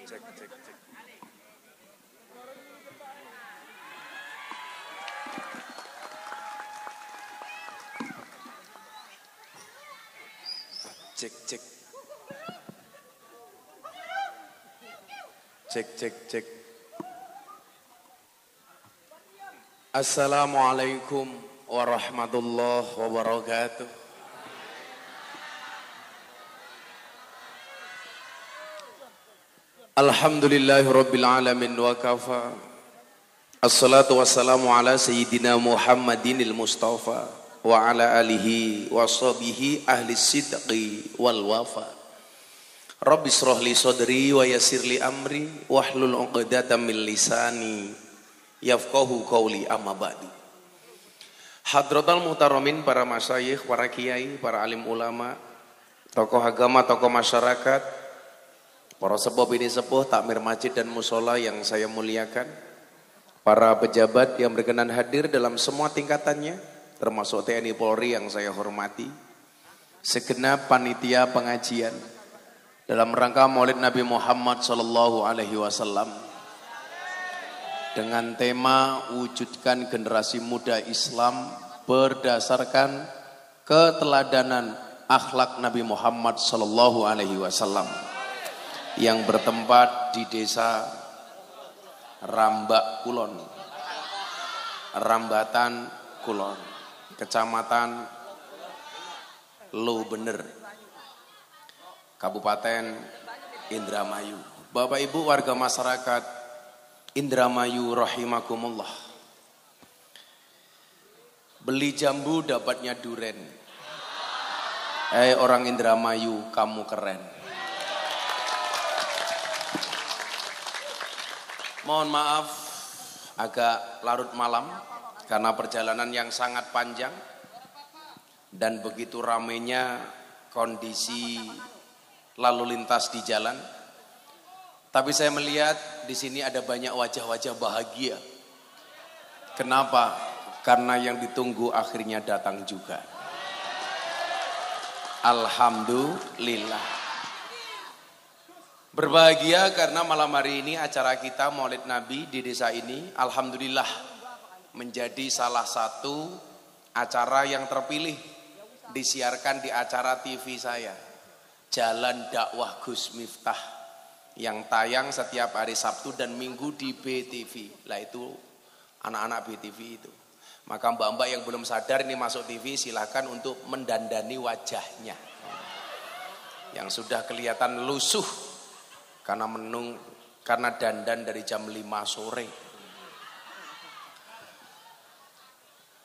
Cek, cek, cek. Cek, cek. Cek, cek, cek. Assalamualaikum warahmatullahi wabarakatuh. Alhamdulillahirabbil alamin wa kafa. Assalatu wassalamu ala sayyidina Muhammadinil Mustafa wa ala alihi wa sahbihi ahli sidqi wal wafa. Rabbi shrah li sadri wa yassir li amri wahlul 'uqdatam min lisani yafqahu qawli amma ba'du. Hadratul muhtaramin, para masyayikh, para kiai, para alim ulama, tokoh agama, tokoh masyarakat, para sepuh bini sepuh, takmir masjid dan musola yang saya muliakan, para pejabat yang berkenan hadir dalam semua tingkatannya, termasuk TNI Polri yang saya hormati, segenap panitia pengajian dalam rangka Maulid Nabi Muhammad SAW dengan tema wujudkan generasi muda Islam berdasarkan keteladanan akhlak Nabi Muhammad SAW yang bertempat di desa Rambak Kulon, Rambatan Kulon, Kecamatan Lubener, Kabupaten Indramayu. Bapak Ibu warga masyarakat Indramayu rahimakumullah. Beli jambu dapatnya duren. Orang Indramayu, kamu keren. Mohon maaf agak larut malam karena perjalanan yang sangat panjang dan begitu ramainya kondisi lalu lintas di jalan. Tapi saya melihat di sini ada banyak wajah-wajah bahagia. Kenapa? Karena yang ditunggu akhirnya datang juga. Alhamdulillah. Berbahagia karena malam hari ini acara kita Maulid Nabi di desa ini alhamdulillah menjadi salah satu acara yang terpilih disiarkan di acara TV saya, Jalan Dakwah Gus Miftah, yang tayang setiap hari Sabtu dan Minggu di BTV. Lah itu anak-anak BTV itu. Maka mbak-mbak yang belum sadar ini masuk TV silakan untuk mendandani wajahnya yang sudah kelihatan lusuh karena dandan dari jam 5 sore.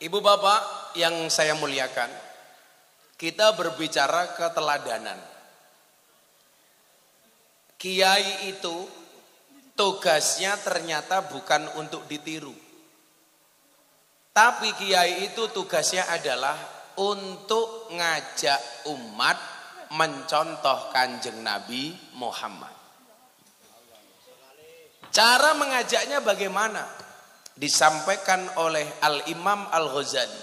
Ibu bapak yang saya muliakan, kita berbicara keteladanan. Kiai itu tugasnya ternyata bukan untuk ditiru. Tapi kiai itu tugasnya adalah untuk ngajak umat mencontoh Kanjeng Nabi Muhammad. Cara mengajaknya bagaimana? Disampaikan oleh Al-Imam Al-Ghazali.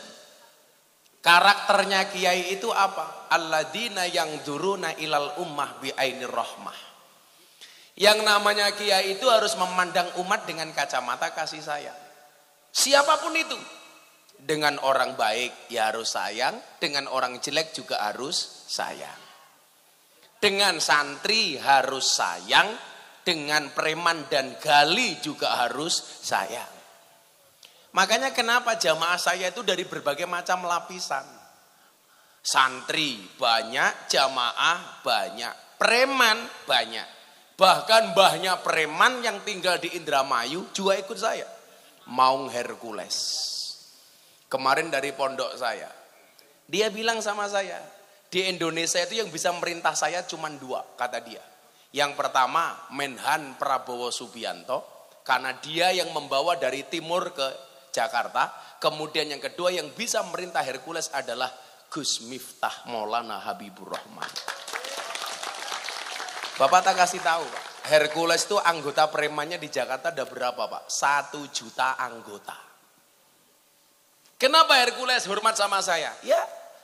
Karakternya kiai itu apa? Alladzina yang duruna ilal ummah bi'ainir rahmah. Yang namanya kiai itu harus memandang umat dengan kacamata kasih sayang. Siapapun itu. Dengan orang baik ya harus sayang, dengan orang jelek juga harus sayang. Dengan santri harus sayang, dengan preman dan gali juga harus sayang. Makanya kenapa jamaah saya itu dari berbagai macam lapisan. Santri banyak, jamaah banyak, preman banyak. Bahkan mbahnya preman yang tinggal di Indramayu juga ikut saya. Maung Hercules. Kemarin dari pondok saya. Dia bilang sama saya, di Indonesia itu yang bisa merintah saya cuma 2, kata dia. Yang pertama Menhan Prabowo Subianto, karena dia yang membawa dari timur ke Jakarta. Kemudian yang kedua yang bisa merintah Hercules adalah Gus Miftah Maulana Habibur Rahman. Bapak tak kasih tahu Pak, Hercules itu anggota premannya di Jakarta ada berapa Pak? 1 juta anggota. Kenapa Hercules hormat sama saya? Ya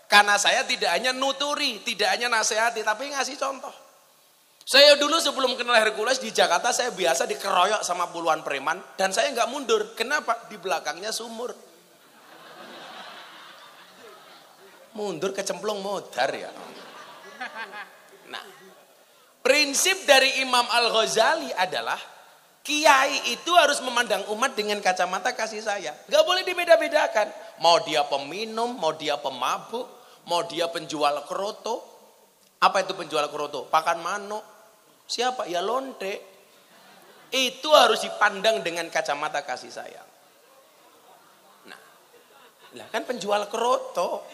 karena saya tidak hanya nuturi, tidak hanya nasihati, tapi ngasih contoh. Saya dulu sebelum kenal Hercules di Jakarta, saya biasa dikeroyok sama puluhan preman dan saya nggak mundur. Kenapa? Di belakangnya sumur. Mundur kecemplung modar ya. Nah, prinsip dari Imam Al-Ghazali adalah kiai itu harus memandang umat dengan kacamata kasih sayang. Nggak boleh dibeda-bedakan. Mau dia peminum, mau dia pemabuk, mau dia penjual keroto. Apa itu penjual keroto? Pakan manuk. Siapa? Ya lonte. Itu harus dipandang dengan kacamata kasih sayang. Nah, lah kan penjual keroto.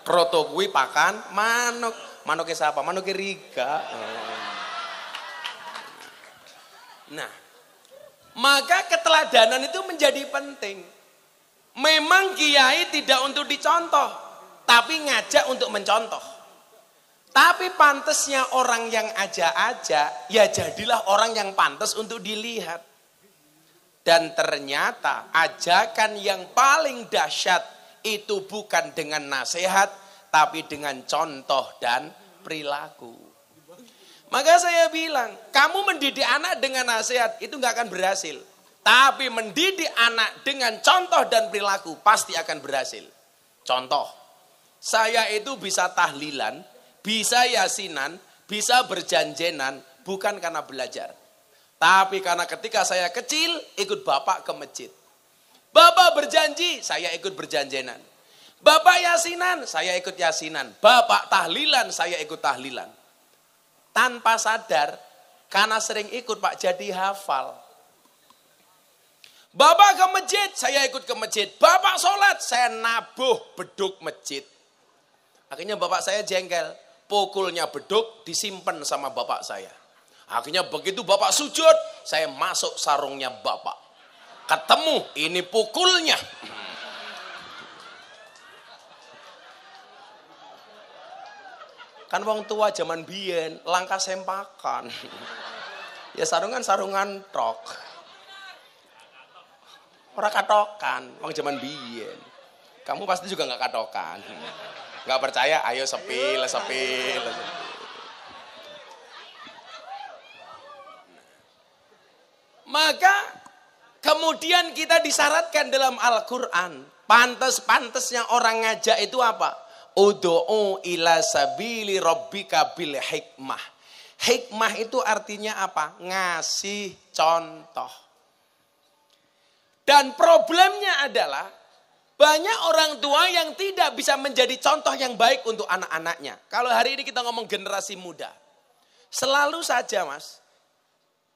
Keroto gue pakan manuk. Manuknya siapa? Manuknya Riga. Nah, maka keteladanan itu menjadi penting. Memang kiai tidak untuk dicontoh, tapi ngajak untuk mencontoh. Tapi pantasnya orang yang aja-aja, ya jadilah orang yang pantas untuk dilihat. Dan ternyata ajakan yang paling dahsyat itu bukan dengan nasihat, tapi dengan contoh dan perilaku. Maka saya bilang, kamu mendidik anak dengan nasihat itu nggak akan berhasil. Tapi mendidik anak dengan contoh dan perilaku pasti akan berhasil. Contoh, saya itu bisa tahlilan, bisa yasinan, bisa berjanjenan, bukan karena belajar. Tapi karena ketika saya kecil, ikut bapak ke masjid. Bapak berjanji, saya ikut berjanjenan. Bapak yasinan, saya ikut yasinan. Bapak tahlilan, saya ikut tahlilan. Tanpa sadar, karena sering ikut Pak, jadi hafal. Bapak ke masjid, saya ikut ke masjid. Bapak sholat, saya nabuh beduk masjid. Akhirnya bapak saya jengkel. Pukulnya beduk disimpan sama bapak saya. Akhirnya begitu bapak sujud, saya masuk sarungnya bapak. Ketemu, ini pukulnya. Kan wong tua zaman biyen, langkah sempakan. Ya sarungan tok. Ora katokan, wong zaman biyen. Kamu pasti juga nggak katokan. Nggak percaya, ayo sepil. Maka kemudian kita disyaratkan dalam Al-Quran. Pantes-pantesnya orang ngajak itu apa? Udu'u ila sabili rabbika bil hikmah. Hikmah itu artinya apa? Ngasih contoh. Dan problemnya adalah banyak orang tua yang tidak bisa menjadi contoh yang baik untuk anak-anaknya. Kalau hari ini kita ngomong generasi muda. Selalu saja mas,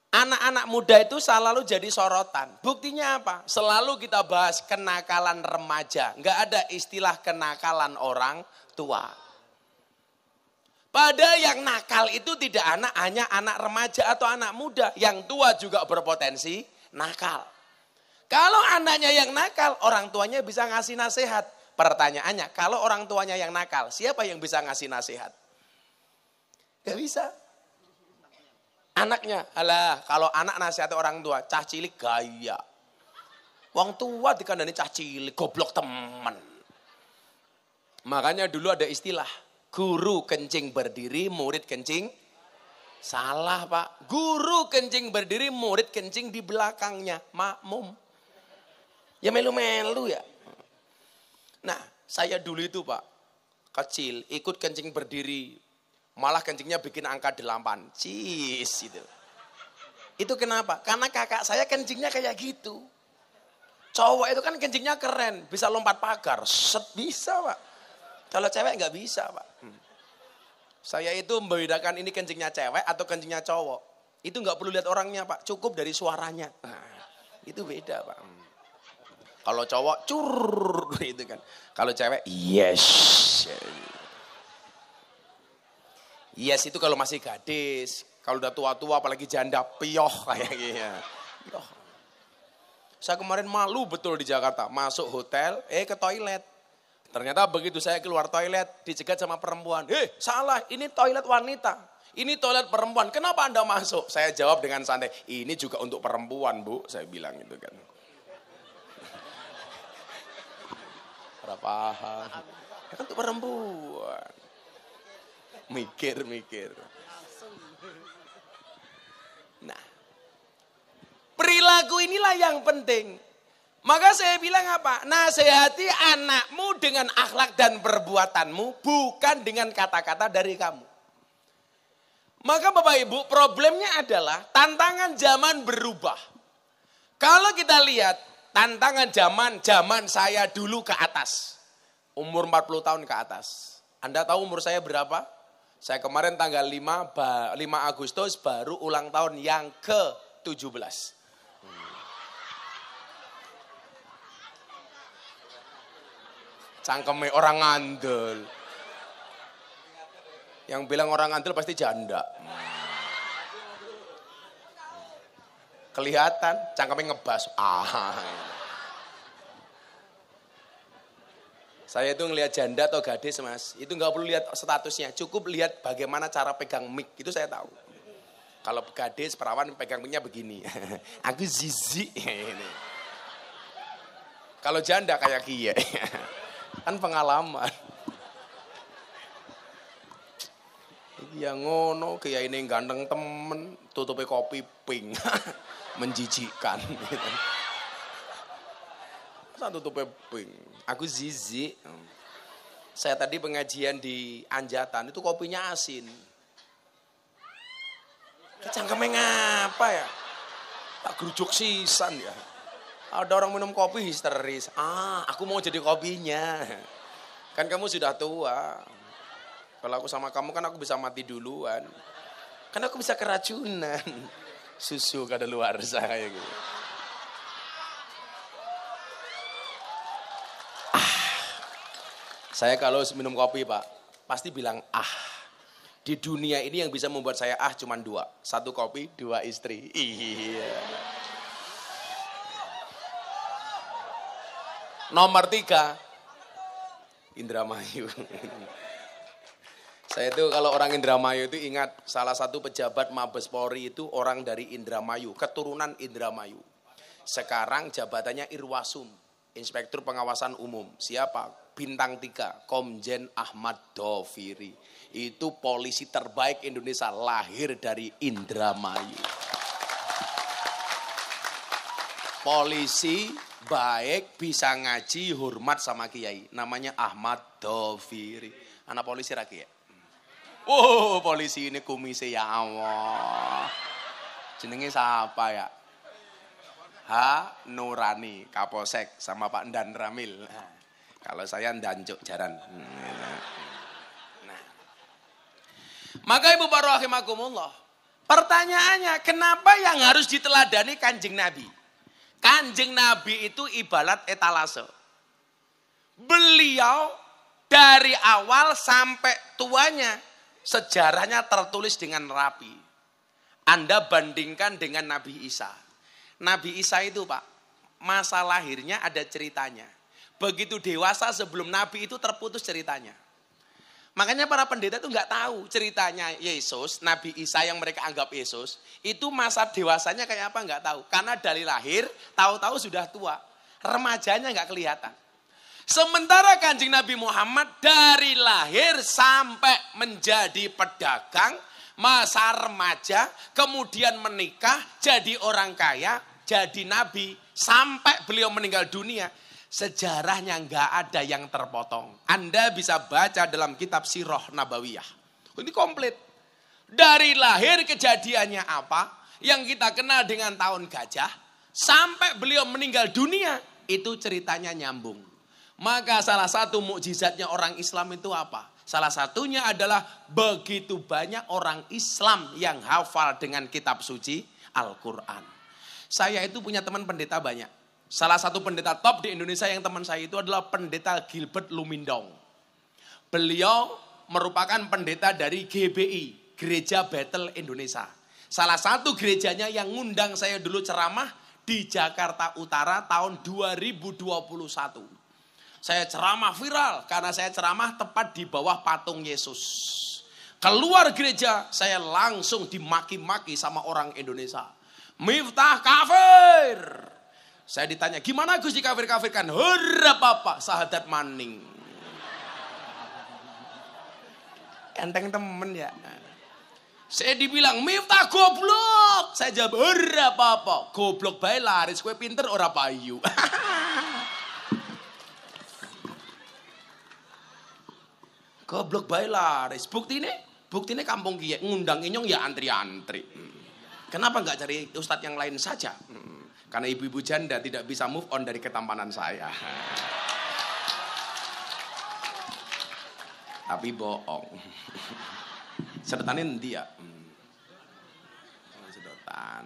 anak-anak muda itu selalu jadi sorotan. Buktinya apa? Selalu kita bahas kenakalan remaja. Nggak ada istilah kenakalan orang tua. Padahal yang nakal itu tidak hanya anak remaja atau anak muda. Yang tua juga berpotensi nakal. Kalau anaknya yang nakal, orang tuanya bisa ngasih nasihat. Pertanyaannya, kalau orang tuanya yang nakal, siapa yang bisa ngasih nasihat? Gak bisa. Anaknya, alah, kalau anak nasihat orang tua, cah cilik gaya. Wong tua dikandani cah cilik, goblok temen. Makanya dulu ada istilah, guru kencing berdiri, murid kencing. Salah pak, guru kencing berdiri, murid kencing di belakangnya, makmum. Ya melu-melu ya. Nah, saya dulu itu pak, kecil, ikut kencing berdiri. Malah kencingnya bikin angka 8. Cis itu. Itu kenapa? Karena kakak saya kencingnya kayak gitu. Cowok itu kan kencingnya keren, bisa lompat pagar. Set bisa pak. Kalau cewek nggak bisa pak. Saya itu membedakan ini kencingnya cewek atau kencingnya cowok. Itu nggak perlu lihat orangnya pak, cukup dari suaranya. Nah, itu beda pak. Kalau cowok cur gitu kan. Kalau cewek yes. Yes itu kalau masih gadis. Kalau udah tua-tua apalagi janda pioh kayak gitu. Saya kemarin malu betul di Jakarta. Masuk hotel, ke toilet. Ternyata begitu saya keluar toilet dicegat sama perempuan. Salah, ini toilet wanita. Ini toilet perempuan. Kenapa Anda masuk? Saya jawab dengan santai. Ini juga untuk perempuan, Bu. Saya bilang gitu kan. Paham. Ya kan untuk perempuan. Mikir. Perilaku inilah yang penting. Maka saya bilang apa? Nasihati anakmu dengan akhlak dan perbuatanmu, bukan dengan kata-kata dari kamu. Maka Bapak Ibu, problemnya adalah tantangan zaman berubah. Kalau kita lihat tantangan zaman saya dulu ke atas. Umur 40 tahun ke atas. Anda tahu umur saya berapa? Saya kemarin tanggal 5 Agustus baru ulang tahun yang ke-17. Cangkeme orang ngandel. Yang bilang orang ngandel pasti janda. Kelihatan, cangkeme ngebas. Saya itu ngelihat janda atau gadis mas, itu nggak perlu lihat statusnya, cukup lihat bagaimana cara pegang mic, itu saya tahu. Kalau gadis, perawan pegang mic-nya begini. Aku zizi. Kalau janda kayak kie. Kan pengalaman. Ya ngono, kayak ini ganteng temen, tutupnya kopi pink. Menjijikkan. Masa tutupnya pink? Aku zizi. Saya tadi pengajian di Anjatan, itu kopinya asin. Cangkemnya ngapa ya? Tak gerujuk sisan ya. Ada orang minum kopi histeris. Aku mau jadi kopinya. Kan kamu sudah tua. Kalau aku sama kamu kan aku bisa mati duluan. Kan aku bisa keracunan. Susu kadaluarsa kayak gitu. Saya kalau minum kopi Pak, pasti bilang Di dunia ini yang bisa membuat saya cuma 2. 1 kopi, 2 istri. Iya. Nomor 3, Indramayu. Saya itu kalau orang Indramayu itu ingat salah satu pejabat Mabes Polri itu orang dari Indramayu, keturunan Indramayu. Sekarang jabatannya Irwasum, Inspektur Pengawasan Umum. Siapa? Bintang 3, Komjen Ahmad Doviri. Itu polisi terbaik Indonesia, lahir dari Indramayu. Polisi baik, bisa ngaji, hormat sama kiai. Namanya Ahmad Doviri. Anak polisi rakyat. Polisi ini kumisnya ya Allah. Jenenge siapa ya? Nurani, Kapolsek sama Pak Ndan Ramil. Kalau saya Ndancuk Jaran. Nah. Maka Ibu para rahimakumullah, pertanyaannya kenapa yang harus diteladani Kanjeng Nabi? Kanjeng Nabi itu ibarat etalase. Beliau dari awal sampai tuanya sejarahnya tertulis dengan rapi. Anda bandingkan dengan Nabi Isa. Nabi Isa itu Pak, masa lahirnya ada ceritanya. Begitu dewasa sebelum Nabi itu terputus ceritanya. Makanya para pendeta itu nggak tahu ceritanya Yesus, Nabi Isa yang mereka anggap Yesus, itu masa dewasanya kayak apa nggak tahu. Karena dari lahir, tahu-tahu sudah tua. Remajanya nggak kelihatan. Sementara Kanjeng Nabi Muhammad dari lahir sampai menjadi pedagang, masa remaja, kemudian menikah, jadi orang kaya, jadi nabi, sampai beliau meninggal dunia. Sejarahnya nggak ada yang terpotong. Anda bisa baca dalam kitab Sirah Nabawiyah. Ini komplit. Dari lahir kejadiannya apa, yang kita kenal dengan tahun gajah, sampai beliau meninggal dunia, itu ceritanya nyambung. Maka salah satu mukjizatnya orang Islam itu apa? Salah satunya adalah begitu banyak orang Islam yang hafal dengan kitab suci Al-Quran. Saya itu punya teman pendeta banyak. Salah satu pendeta top di Indonesia yang teman saya itu adalah pendeta Gilbert Lumindong. Beliau merupakan pendeta dari GBI, Gereja Bethel Indonesia. Salah satu gerejanya yang ngundang saya dulu ceramah di Jakarta Utara tahun 2021. Saya ceramah viral karena saya ceramah tepat di bawah patung Yesus. Keluar gereja saya langsung dimaki-maki sama orang Indonesia. Miftah kafir. Saya ditanya, gimana Gus dikafir-kafirkan? Hurra Bapak, sahadat maning. Enteng temen ya. Saya dibilang, Miftah goblok. Saya jawab, ora apa-apa. Goblok bae laris, kowe pinter ora payu. Goblok bae laris. Buktine kampung kiye ngundang inyong ya antri-antri. Kenapa enggak cari ustadz yang lain saja? Karena ibu-ibu janda tidak bisa move on dari ketampanan saya. Tapi bohong. Sedotane endi ya? Sedotan.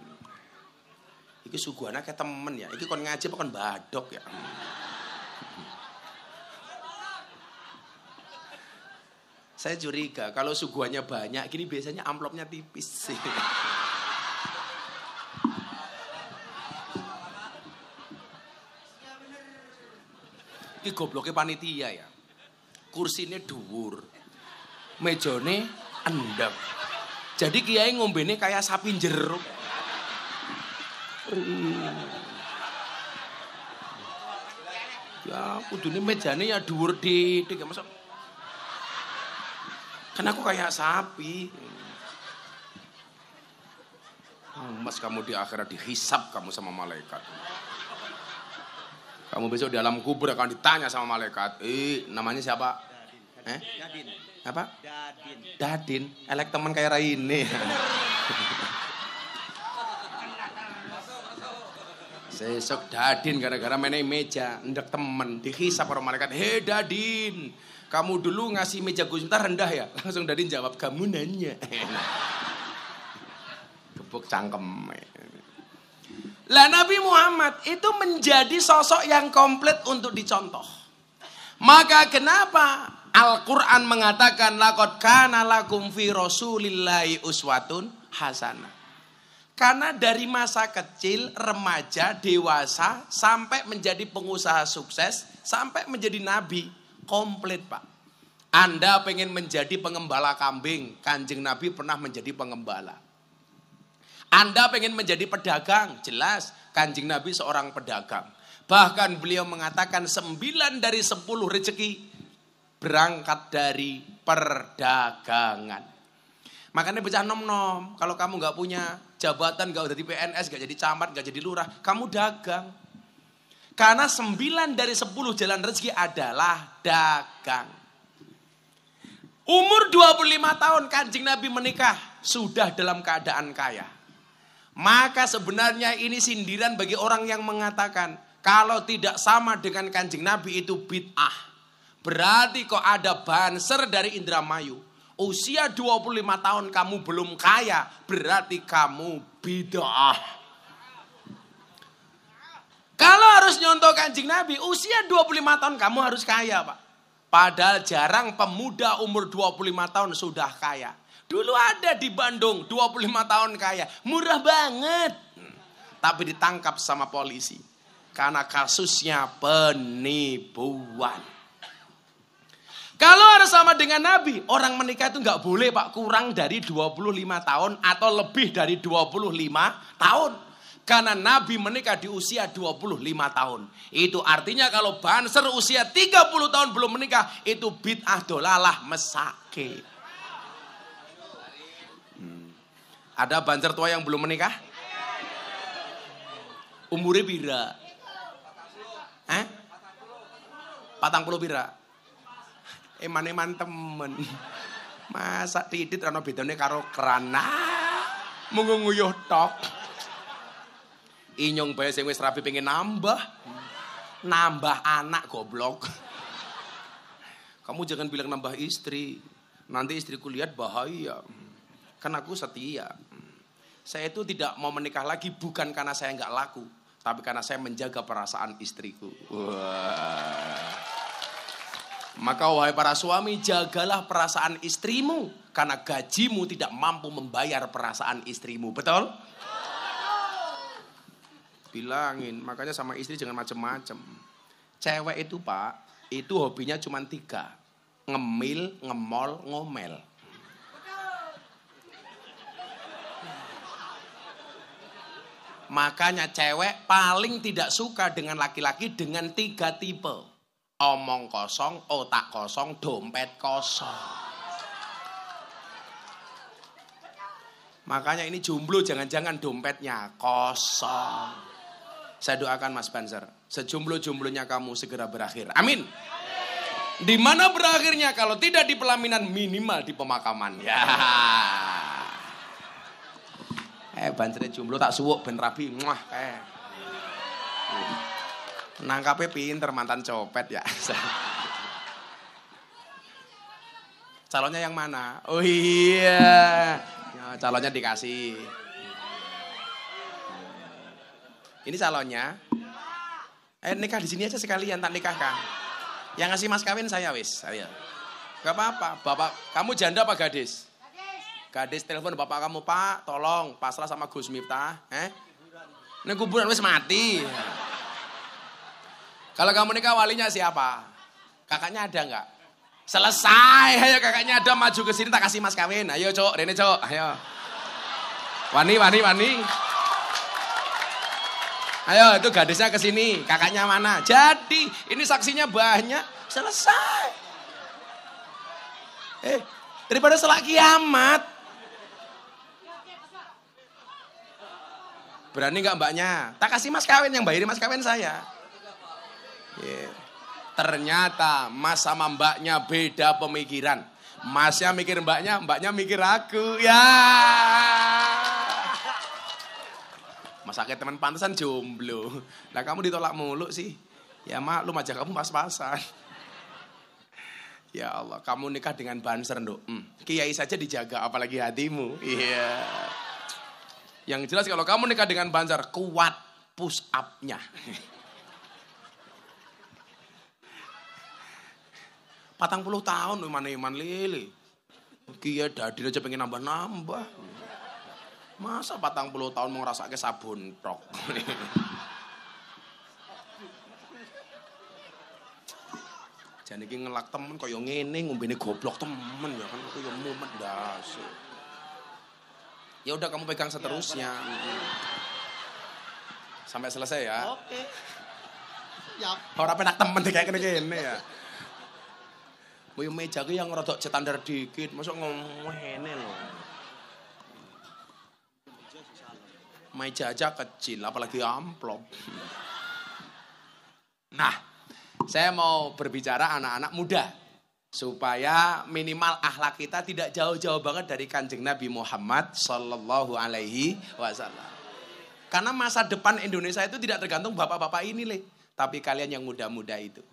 Iki suguhana kayak temen ya. Iki kon ngaji apa kon badok ya? Saya curiga kalau suguhannya banyak, gini biasanya amplopnya tipis sih. Ini gobloknya panitia ya. Kursinya dhuwur. Mejone endek. Jadi kiai ngombene kayak sapi jeruk. Ya, kudune mejane ya dhuwur didik ya masuk. Kan aku kayak sapi. Mas kamu di akhirat dihisap kamu sama malaikat. Kamu besok di alam kubur akan ditanya sama malaikat. Namanya siapa? Dadin. Apa? Dadin. Elek teman kayak Raine. Sesok Dadin gara-gara main meja, ndak temen, dihisap orang malaikat. Hei Dadin, kamu dulu ngasih meja gue sebentar rendah ya? Langsung Dadin jawab, kamu nanya. Gebuk cangkem. Lah Nabi Muhammad itu menjadi sosok yang komplit untuk dicontoh. Maka kenapa Al-Quran mengatakan laqad kana lakum fi rasulillahi uswatun hasanah. Karena dari masa kecil, remaja, dewasa, sampai menjadi pengusaha sukses, sampai menjadi nabi, komplit Pak. Anda pengen menjadi pengembala kambing, Kanjeng Nabi pernah menjadi pengembala. Anda pengen menjadi pedagang, jelas Kanjeng Nabi seorang pedagang. Bahkan beliau mengatakan 9 dari 10 rezeki berangkat dari perdagangan. Makanya bocah nom-nom, kalau kamu nggak punya jabatan, nggak udah di PNS, nggak jadi camat, nggak jadi lurah, kamu dagang. Karena 9 dari 10 jalan rezeki adalah dagang. Umur 25 tahun Kanjeng Nabi menikah, sudah dalam keadaan kaya. Maka sebenarnya ini sindiran bagi orang yang mengatakan, kalau tidak sama dengan Kanjeng Nabi itu bid'ah. Berarti kok ada banser dari Indramayu. Usia 25 tahun kamu belum kaya, berarti kamu bid'ah. Kalau harus nyontoh Kanjeng Nabi, usia 25 tahun kamu harus kaya Pak. Padahal jarang pemuda umur 25 tahun sudah kaya. Dulu ada di Bandung 25 tahun kaya, murah banget. Tapi ditangkap sama polisi. Karena kasusnya penipuan. Kalau harus sama dengan Nabi, orang menikah itu nggak boleh Pak kurang dari 25 tahun atau lebih dari 25 tahun. Karena Nabi menikah di usia 25 tahun. Itu artinya kalau banser usia 30 tahun belum menikah, itu bid'ah dolalah mesake. Ada banser tua yang belum menikah? Umurnya pira? 40 pira? Eman-eman temen. Masa titit ana bedane karo kerana. Mung nguyuh tok. Inyong bae sing wis rapi pengen nambah. Nambah anak goblok. Kamu jangan bilang nambah istri. Nanti istriku lihat bahaya. Kan aku setia. Saya itu tidak mau menikah lagi bukan karena saya nggak laku, tapi karena saya menjaga perasaan istriku. Wah. Maka wahai para suami, jagalah perasaan istrimu. Karena gajimu tidak mampu membayar perasaan istrimu. Betul? Bilangin, makanya sama istri jangan macem-macem. Cewek itu Pak, itu hobinya cuma 3. Ngemil, ngemol, ngomel. Makanya cewek paling tidak suka dengan laki-laki dengan 3 tipe. Omong kosong, otak kosong, dompet kosong. Makanya ini jomblo jangan-jangan dompetnya kosong. Saya doakan Mas Banser, sejomblo-jomblonya kamu segera berakhir. Amin. Di mana berakhirnya kalau tidak di pelaminan, minimal di pemakaman. Ya. Banser jomblo tak suwuk ben rabi. Muah nangkapnya pinter mantan copet ya. Calonnya yang mana? Oh iya. Ya, calonnya dikasih. Ini calonnya. Nikah di sini aja sekalian tak nikahkan. Yang ngasih mas kawin saya wis. Ayo. Gak apa-apa. Bapak, kamu janda apa gadis? Gadis telepon bapak kamu, Pak, tolong pasrah sama Gus Miftah. Ini kuburan wis mati. Kalau kamu nikah walinya siapa? Kakaknya ada nggak? Selesai. Ayo kakaknya ada maju ke sini tak kasih mas kawin. Ayo cok, Rene cok. Ayo. Wani. Ayo itu gadisnya ke sini, kakaknya mana? Jadi ini saksinya banyak, selesai. Daripada selak kiamat. Berani nggak mbaknya? Tak kasih mas kawin, yang bayarin mas kawin saya. Yeah. Ternyata mas sama mbaknya beda pemikiran. Masnya mikir mbaknya, mbaknya mikir aku. Ya. Mas sakit teman pantesan jomblo. Lah kamu ditolak mulu sih. Ya maklum aja kamu pas-pasan. Ya Allah, kamu nikah dengan Banser, Nduk. Kiai saja dijaga, apalagi hatimu. Iya. Yang jelas kalau kamu nikah dengan Banser, kuat push up-nya. 40 tahun iman lele. Kiai dadi aja pengen nambah-nambah. Masa 40 tahun mau ngerasake sabun tok. Jane iki ngelak temen kaya ngene ngombene goblok temen ya kan kaya mumet ndas. Ya udah kamu pegang seterusnya. Sampai selesai ya. Oke. Siap. Ora penak temen kayak kene-kene ya. Boyo meja ki yang rodok standar dikit, masuk ngene lho. Meja aja kecil, apalagi amplop. Nah, saya mau berbicara anak-anak muda. Supaya minimal akhlak kita tidak jauh-jauh banget dari Kanjeng Nabi Muhammad Sallallahu Alaihi Wasallam. Karena masa depan Indonesia itu tidak tergantung bapak-bapak ini, tapi kalian yang muda-muda itu.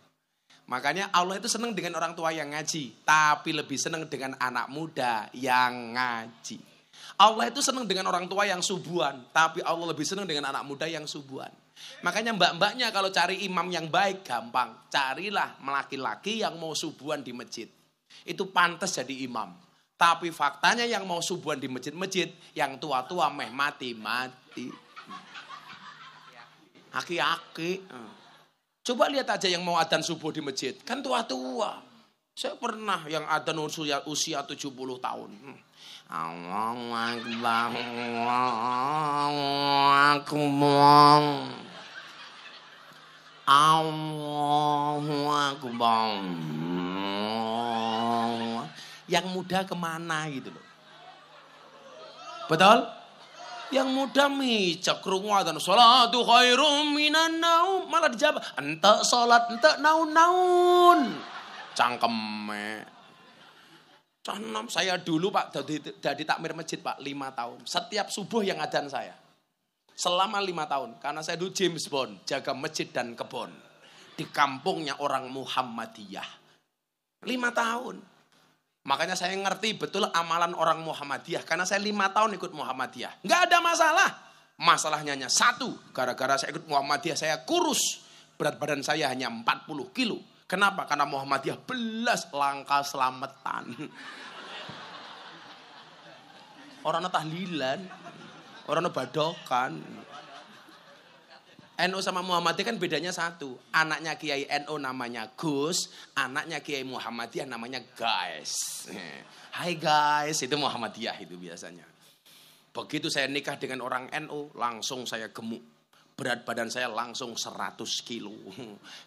Makanya Allah itu senang dengan orang tua yang ngaji, tapi lebih senang dengan anak muda yang ngaji. Allah itu senang dengan orang tua yang subuhan, tapi Allah lebih senang dengan anak muda yang subuhan. Makanya mbak-mbaknya kalau cari imam yang baik gampang. Carilah laki-laki yang mau subuhan di masjid. Itu pantas jadi imam. Tapi faktanya yang mau subuhan di masjid-masjid, yang tua-tua meh mati-mati. Aki-aki. Coba lihat aja yang mau adzan subuh di masjid. Kan tua-tua. Saya pernah yang adzan usia 70 tahun. Allahu Akbar, Allahu Akbar, Allahu Akbar. Yang muda kemana gitu loh. Betul? Yang muda micak krungu adzan sholatu khairum minan naum, malah dijawab ente salat ente naun-naun. Cangkeme. Canam saya dulu Pak dari takmir masjid Pak 5 tahun. Setiap subuh yang adzan saya. Selama 5 tahun. Karena saya dulu James Bond. Jaga masjid dan kebon. Di kampungnya orang Muhammadiyah. 5 tahun. Makanya saya ngerti betul amalan orang Muhammadiyah. Karena saya 5 tahun ikut Muhammadiyah. Nggak ada masalah. Masalahnya hanya satu. Gara-gara saya ikut Muhammadiyah saya kurus. Berat badan saya hanya 40 kilo. Kenapa? Karena Muhammadiyah belas langkah selamatan. Orang tahlilan, orang badokan. NU sama Muhammadiyah kan bedanya satu. Anaknya Kiai NU namanya Gus, anaknya Kiai Muhammadiyah namanya Guys. Hai guys, itu Muhammadiyah itu biasanya. Begitu saya nikah dengan orang NU, langsung saya gemuk. berat badan saya langsung 100 kilo.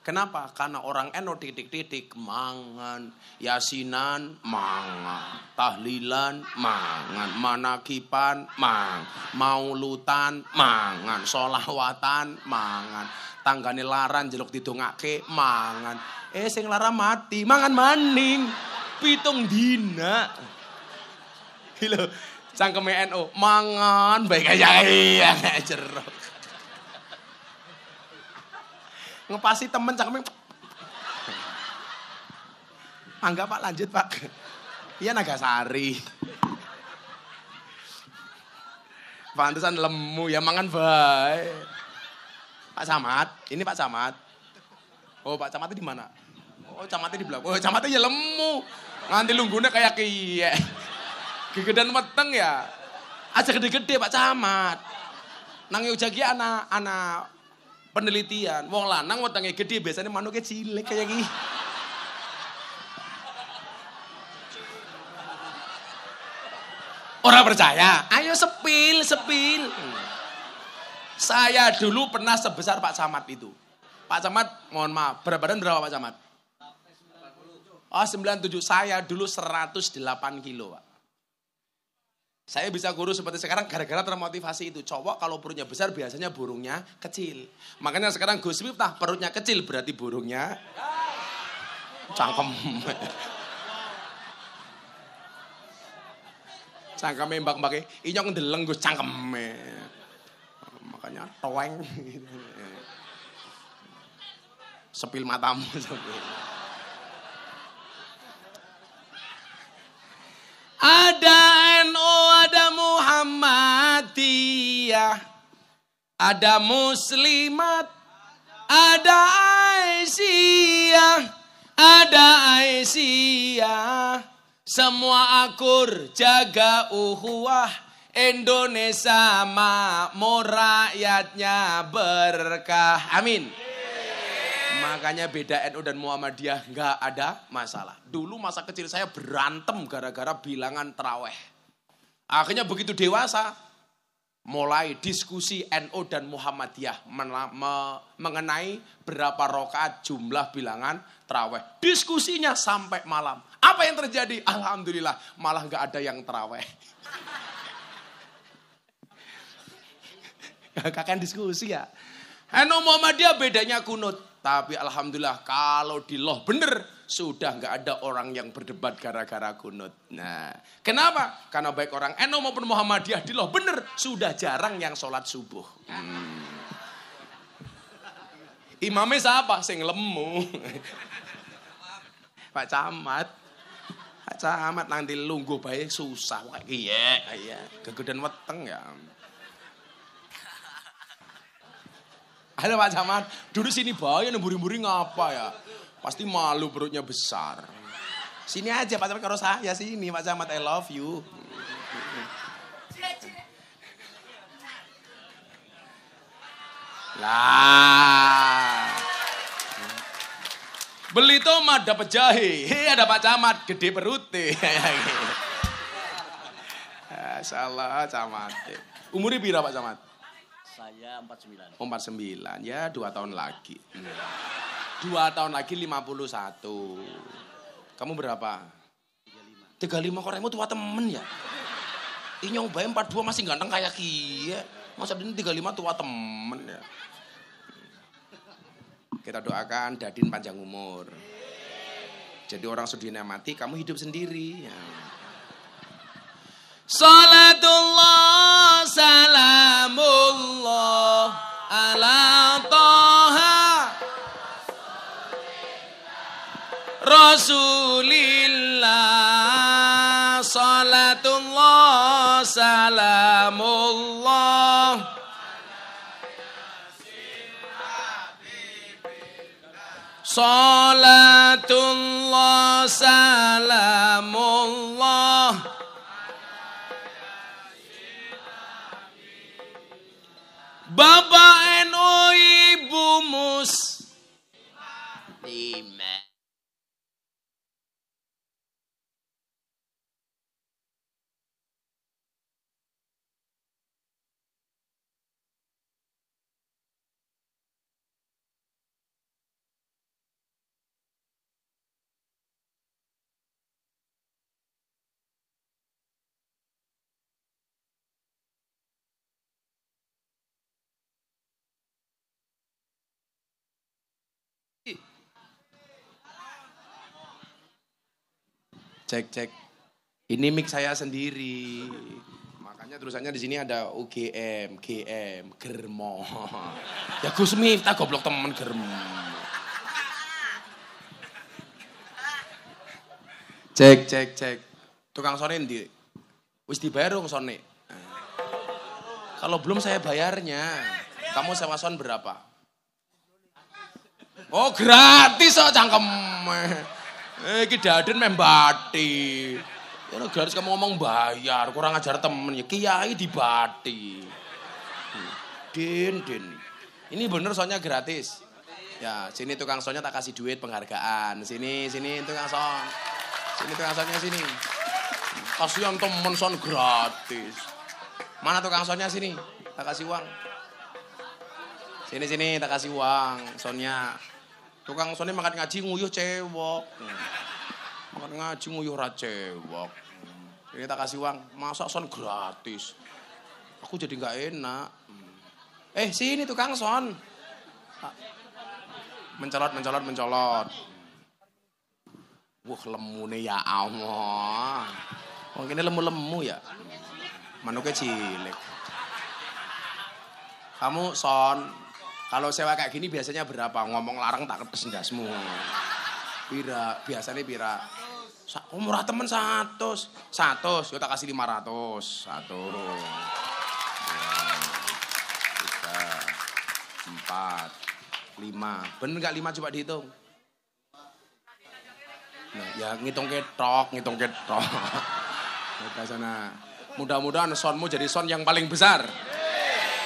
Kenapa? Karena orang NU titik-titik mangan, yasinan mangan, tahlilan mangan, manakipan mangan, maulutan mangan, solawatan mangan, tanggane laran jeluk didongake mangan. Sing lara mati mangan maning 7 dina. Lho, cangkeme NU mangan baik aja iya jeruk. Ngepasi temen cangkeme. Mangga Pak, lanjut Pak. Iya Nagasari. Pantesan lemu ya mangan bae. Pak Camat, ini Pak Camat. Oh, Pak Camatnya di mana? Oh, Camatnya di belakang. Oh, Camatnya ya lemu. Nganti lunggune kayak kiye. Gegedan weteng ya. Aja gede-gede Pak Camat. Nang yo jagi anak penelitian. Wong lanang wetenge gede biasanya manuknya cilik kayak gini. Orang percaya? Ayo sepil. Saya dulu pernah sebesar Pak Camat itu. Pak Camat, mohon maaf, berat badan berapa Pak Camat? Oh, 97. Saya dulu 108 kilo, Pak. Saya bisa kurus seperti sekarang gara-gara termotivasi itu. Cowok kalau perutnya besar biasanya burungnya kecil. Makanya sekarang Gus Miftah perutnya kecil berarti burungnya cangkem. Cangkeme mbak-mbake inyong ndeleng Gus cangkeme. Makanya toeng. Sepil matamu sepil. Ada NU, ada Muhammadiyah, ada Muslimat, ada Aisyah, semua akur jaga uhuwah, Indonesia makmur rakyatnya berkah. Amin. Makanya beda NU dan Muhammadiyah nggak ada masalah. Dulu masa kecil saya berantem gara-gara bilangan taraweh. Akhirnya begitu dewasa, mulai diskusi NU dan Muhammadiyah mengenai berapa rakaat jumlah bilangan taraweh. Diskusinya sampai malam. Apa yang terjadi? Alhamdulillah malah nggak ada yang taraweh. Kakak diskusi ya. NU Muhammadiyah bedanya kunut. Tapi alhamdulillah kalau di loh bener sudah nggak ada orang yang berdebat gara-gara kunut. Nah, kenapa? Karena baik orang NU maupun Muhammadiyah di loh bener sudah jarang yang sholat subuh. Imamnya siapa? Sing lemu. Pak Camat. Pak Camat nanti lungguh baik susah. Iya. Kegedean weteng ya. Halo Pak Camat, duduk sini bahaya nemburi-mburi ngapa ya? Pasti malu perutnya besar. Sini aja Pak Camat karo saya sini Pak Camat, I love you. Lah. Beli tomat dapat jahe. Ada Pak Camat gede perutnya. Masyaallah Camat. Umurnya pira Pak Camat? Saya 49. 49, ya 2 tahun lagi. 2 tahun lagi 51. Kamu berapa? 35. 35 kok remu tua temen ya? Ini nyobain 42 masih ganteng kayak kia. Masa ini 35 tua temen ya? Kita doakan Dadin panjang umur. Jadi orang sedihnya mati, kamu hidup sendiri. Ya. Salatullah salamullah ala toha Rasulillah. Salatullah salamullah Salatullah salamullah Bapak NU Ibu Muslimat. Cek. Ini mic saya sendiri. Makanya tulisannya di sini ada UGM, GM, Germo. Ya Gus Miftah goblok temen Germo. Cek. Tukang sone ndi? Wis dibayar dong sone. Kalau belum saya bayarnya. Kamu sewa son berapa? Oh gratis kok cangkem. Iki daden membati. Ya gratis kamu ngomong bayar, kurang ajar temen ya. Kiai dibati. Din. Ini bener sonnya gratis. Ya, sini tukang sonnya tak kasih duit penghargaan. Sini tukang son. Sini tukang sonnya sini. Kasihan temen son gratis. Mana tukang sonnya sini? Tak kasih uang. Sini tak kasih uang sonnya. Tukang sonnya makan ngaji nguyuh cewek. Makan ngaji nguyuh ra cewek. Ini tak kasih uang. Masa son gratis? Aku jadi nggak enak. Sini tukang son. Mencolot. Wah lemune ya Allah. Mungkin lemu ya. Manuknya cilik. Kamu son, kalau sewa kayak gini biasanya berapa? Ngomong larang tak kepes ndasmu. Biasanya pira? Murah temen 100, yo tak kasih 500. 1, 2, 3, 4, 5. Bener nggak 5 coba dihitung? Nah, ya ngitung ketok. Udah sana. Mudah-mudahan sonmu jadi son yang paling besar.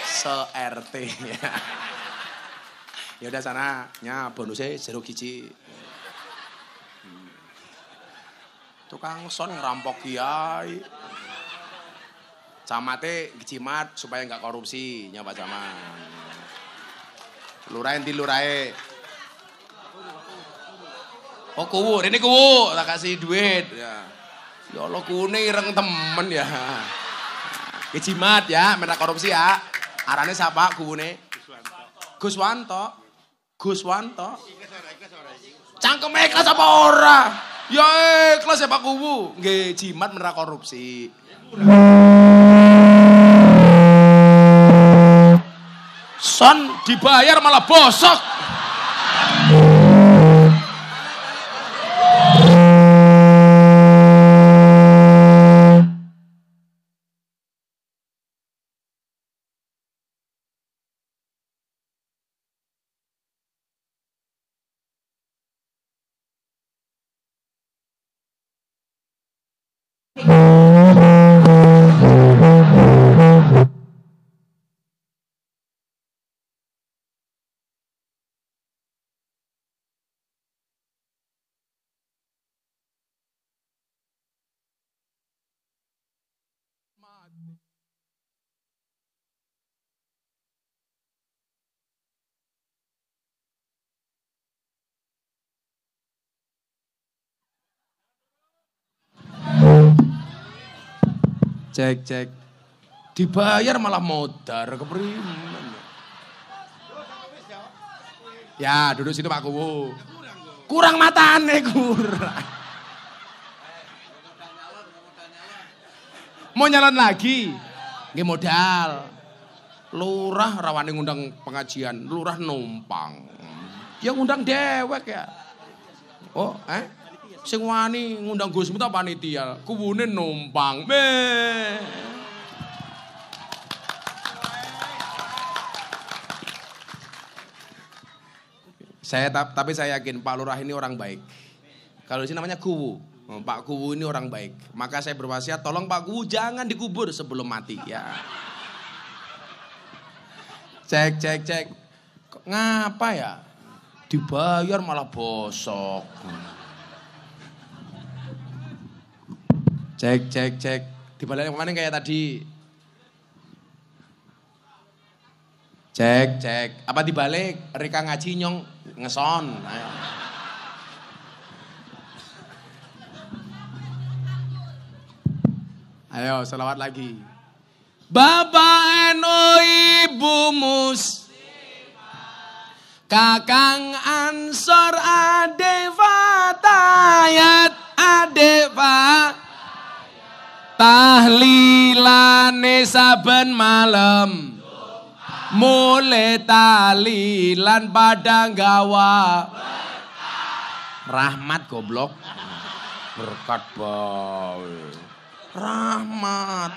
Se-RT. Ya udah sana, nya bonusnya 0 giji. Tukang son ngerampok kiai. Camate jimat supaya nggak korupsi, nya Pak Camat. Lurahe ndi lurahe? Oh kuwu, ini kuwu, tak kasih duit. Ya Allah kune ireng temen ya. Jimat ya, merah korupsi ya. Arane siapa kuwune? Guswanto. Cangkem ikhlas apa ora? Ya ikhlas ya Pak Kuwu. Nggih, jimat merah korupsi. Son dibayar malah bosok. Cek. Dibayar malah modar keprimen. Ya, duduk situ Pak Kuwu. Kurang matane kurang. Mau nyalon lagi? Nggih modal. Lurah rawane ngundang pengajian, lurah numpang. Ya ngundang dewek ya. Oh, sing wani ngundang Gus Miftah panitia, kuwune numpang. Tapi saya yakin Pak Lurah ini orang baik. Kalau di sini namanya Kuwu. Pak Kuwu ini orang baik. Maka saya berwasiat tolong Pak Kuwu jangan dikubur sebelum mati ya. Cek. Kok ngapa ya? Dibayar malah bosok. Cek. Dibalik kemana kayak tadi? Cek. Apa dibalik? Rika ngaji nyong ngeson. Ayo selawat lagi. Bapak eno ibu Kakang Ansor ade Fatayat ade Fatayat saben malam mulai talilan padang gawa rahmat goblok berkat bae rahmat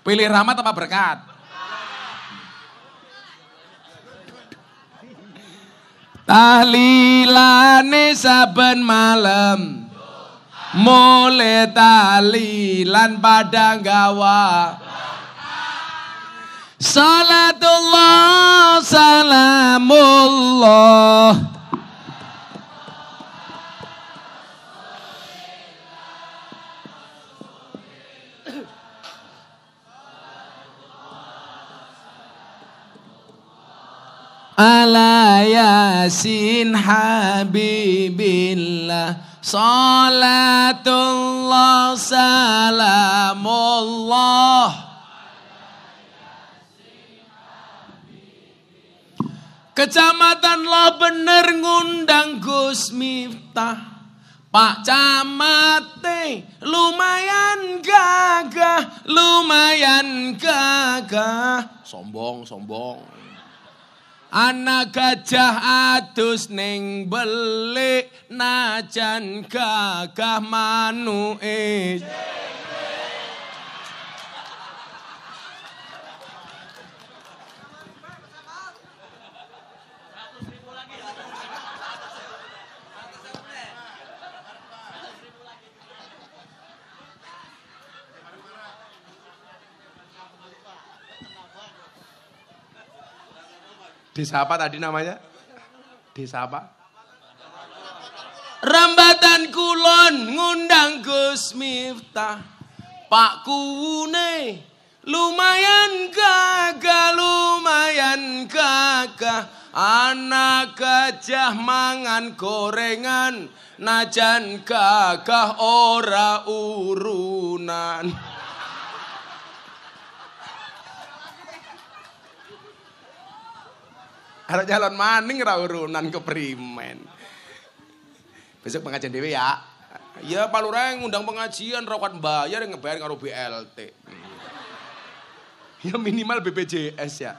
pilih rahmat apa berkat talilane saben malam mulai talilan padang gawa salatullah salamullah ala yasin habibillah salatullah salamullah Kecamatan Loh Bener ngundang Gus Miftah Pak Camate lumayan gagah sombong anak gajah adus ning belik najan gagah manuke Desa apa tadi namanya? Desa apa? Rambatan Kulon ngundang Gus Miftah. Pak Kune lumayan gagah. Anak gajah mangan gorengan. Najan gagah ora urunan. Ada jalan maning ra urunan keprimen. Besok pengajian dewe ya. Ya Pak Lurah ngundang pengajian rokat bayar ngebayar karo BLT. Ya minimal BPJS ya.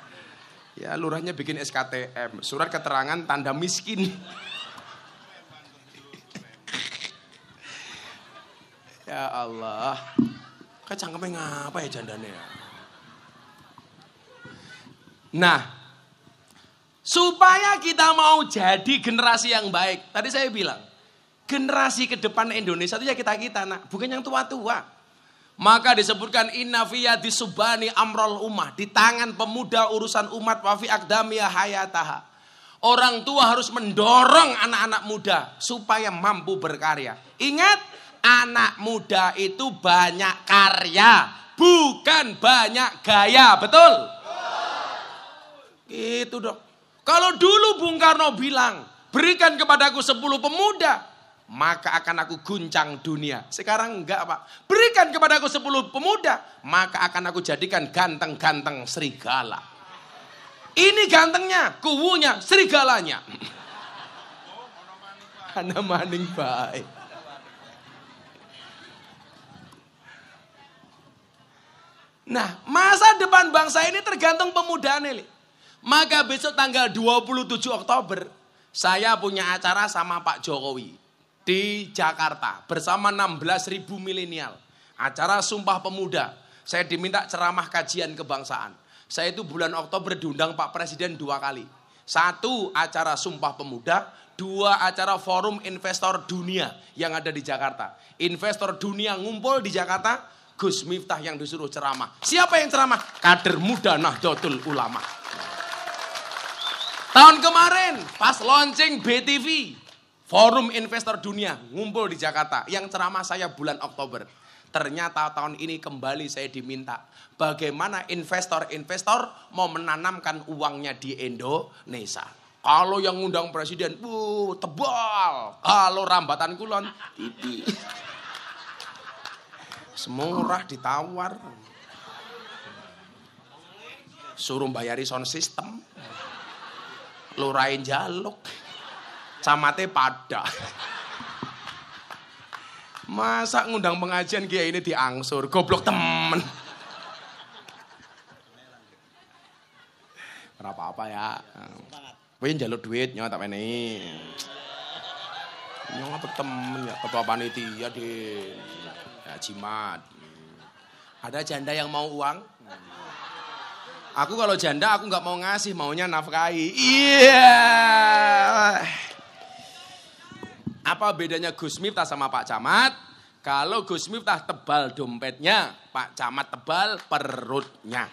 Ya lurahnya bikin SKTM, surat keterangan tanda miskin. Ya Allah. Kecangkeme ngapa ya jandane ya? Nah, supaya kita mau jadi generasi yang baik. Tadi saya bilang, generasi ke depan Indonesia itu ya kita-kita, nak, bukan yang tua-tua. Maka disebutkan inna fiyadi subani amrol ummah. Di tangan pemuda urusan umat wafi akdamiyah hayataha. Orang tua harus mendorong anak-anak muda supaya mampu berkarya. Ingat, anak muda itu banyak karya, bukan banyak gaya, betul? Gitu dong. Kalau dulu Bung Karno bilang, berikan kepadaku 10 pemuda, maka akan aku guncang dunia. Sekarang enggak Pak. Berikan kepadaku 10 pemuda, maka akan aku jadikan ganteng-ganteng serigala. Ini gantengnya, kuwunya, serigalanya. Ana maning bae. Nah, masa depan bangsa ini tergantung pemudaan ini. Maka besok tanggal 27 Oktober, saya punya acara sama Pak Jokowi di Jakarta bersama 16.000 milenial. Acara Sumpah Pemuda. Saya diminta ceramah kajian kebangsaan. Saya itu bulan Oktober diundang Pak Presiden 2 kali. 1 acara Sumpah Pemuda, 2 acara Forum Investor Dunia yang ada di Jakarta. Investor dunia ngumpul di Jakarta, Gus Miftah yang disuruh ceramah. Siapa yang ceramah? Kader muda Nahdlatul Ulama. Tahun kemarin pas launching BTV, Forum Investor Dunia ngumpul di Jakarta. Yang ceramah saya bulan Oktober. Ternyata tahun ini kembali saya diminta bagaimana investor-investor mau menanamkan uangnya di Indonesia. Kalau yang ngundang presiden, tebal. Kalau Rambatan Kulon, tipis. Semurah ditawar. Suruh bayari sound system. Lurain jaluk. Camate pada. Masa ngundang pengajian kiai ini diangsur, goblok temen. Ora apa-apa ya. Kowe njaluk duit nyo tak menehi. Nyo apa temen ya ketua panitia Din. Ya jimat. Ada janda yang mau uang? Aku kalau janda aku nggak mau ngasih, maunya nafkahi. Iya. Apa bedanya Gus Miftah sama Pak Camat? Kalau Gus Miftah tebal dompetnya, Pak Camat tebal perutnya.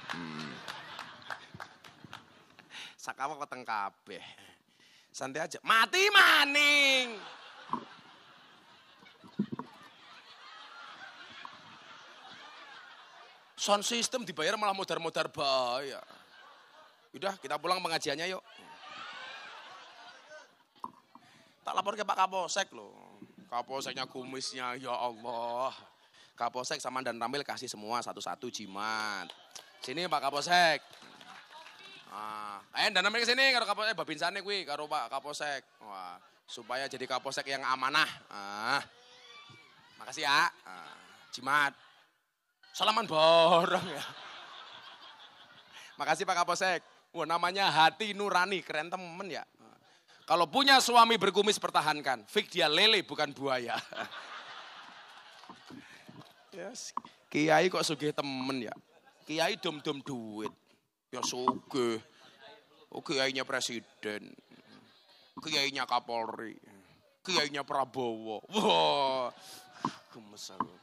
Sakawa weteng kabeh. Santai aja. Mati maning. Sound system dibayar malah modar-modar bahaya. Udah kita pulang pengajiannya yuk. Tak lapor ke Pak Kapolsek loh. Kapolseknya kumisnya ya Allah. Kapolsek sama Dan Ramil kasih semua satu-satu jimat. Sini Pak Kapolsek. Dan Ramil ke sini karo Kapolsek babinsane kuwi karo Pak Kapolsek. Wah, supaya jadi Kapolsek yang amanah. Makasih ya. Jimat. Salaman borong ya. Makasih Pak Kapolsek. Wah, namanya hati nurani, keren temen ya. Kalau punya suami berkumis pertahankan. Fik dia lele bukan buaya. Yes. Kiai kok sugih temen ya. Kiai dom-dom duit. Ya sugih. Oh, kiainya presiden. Kiainya Kapolri. Kiainya Prabowo. Wah. Gemes aku.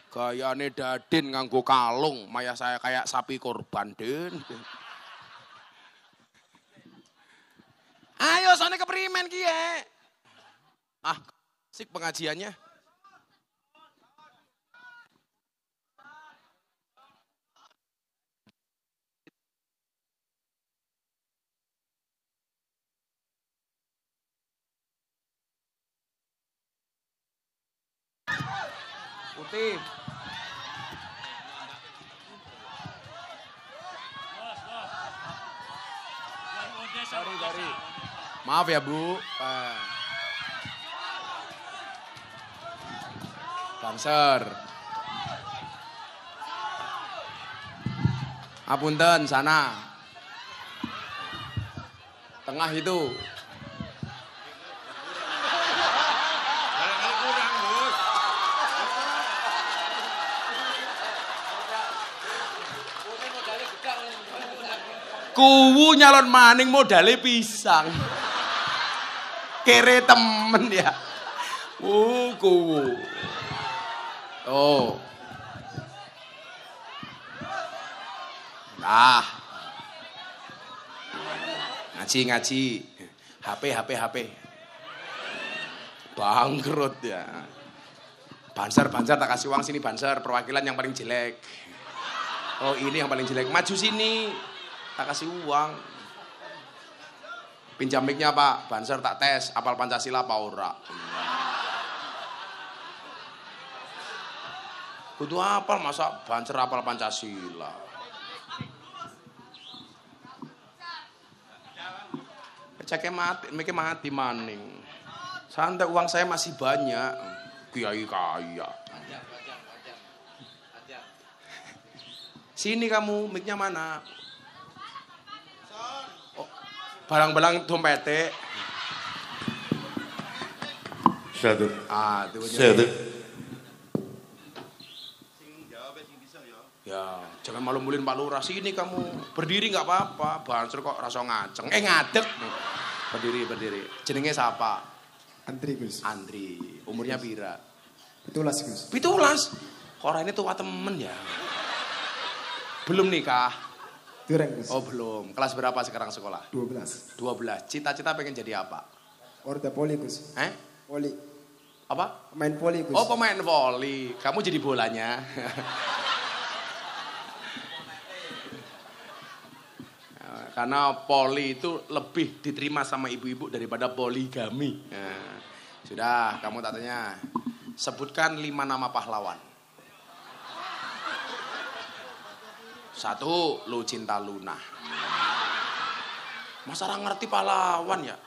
Gayane Dadin nganggo kalung, maya saya kayak sapi korban, Den. Ayo sana keprimen ki ya. Sik pengajiannya. Putih. Sorry. Maaf ya Bu. Banser. Apunten sana. Tengah itu. Kuwu nyalon maning modale pisang. Kere temen ya. Kuwu. Oh. Nah. Ngaji. HP. Bangkrut ya. Banser tak kasih uang sini Banser, perwakilan yang paling jelek. Oh, ini yang paling jelek. Maju sini. Tak kasih uang. Pinjam mic-nya Pak, Banser tak tes, apal Pancasila apa ora. Kudu apal masa Banser apal Pancasila. Ceknya mati, mic mati maning. Santai uang saya masih banyak. Kiai kaya. Sini kamu, mic-nya mana? Barang-barang dompete. Satu. Satu. Ya, jangan malu-mulin Pak Lurah. Sini kamu. Berdiri nggak apa-apa. Banser kok rasa ngaceng. Ngadeg. Berdiri. Jenenge siapa? Andri Gus. Andri. Umurnya pira? 17 Gus. 17. Kok ini tua temen ya? Belum nikah? Dureng Gus. Oh belum. Kelas berapa sekarang sekolah? 12. 12. Cita-cita pengen jadi apa? Orda poli Gus. Poli. Apa? Pemain poli Gus. Oh pemain voli. Kamu jadi bolanya. Karena poli itu lebih diterima sama ibu-ibu daripada poligami. Nah, sudah, kamu tanya. Sebutkan 5 nama pahlawan. 1, Lucinta Luna. Masa orang ngerti pahlawan ya?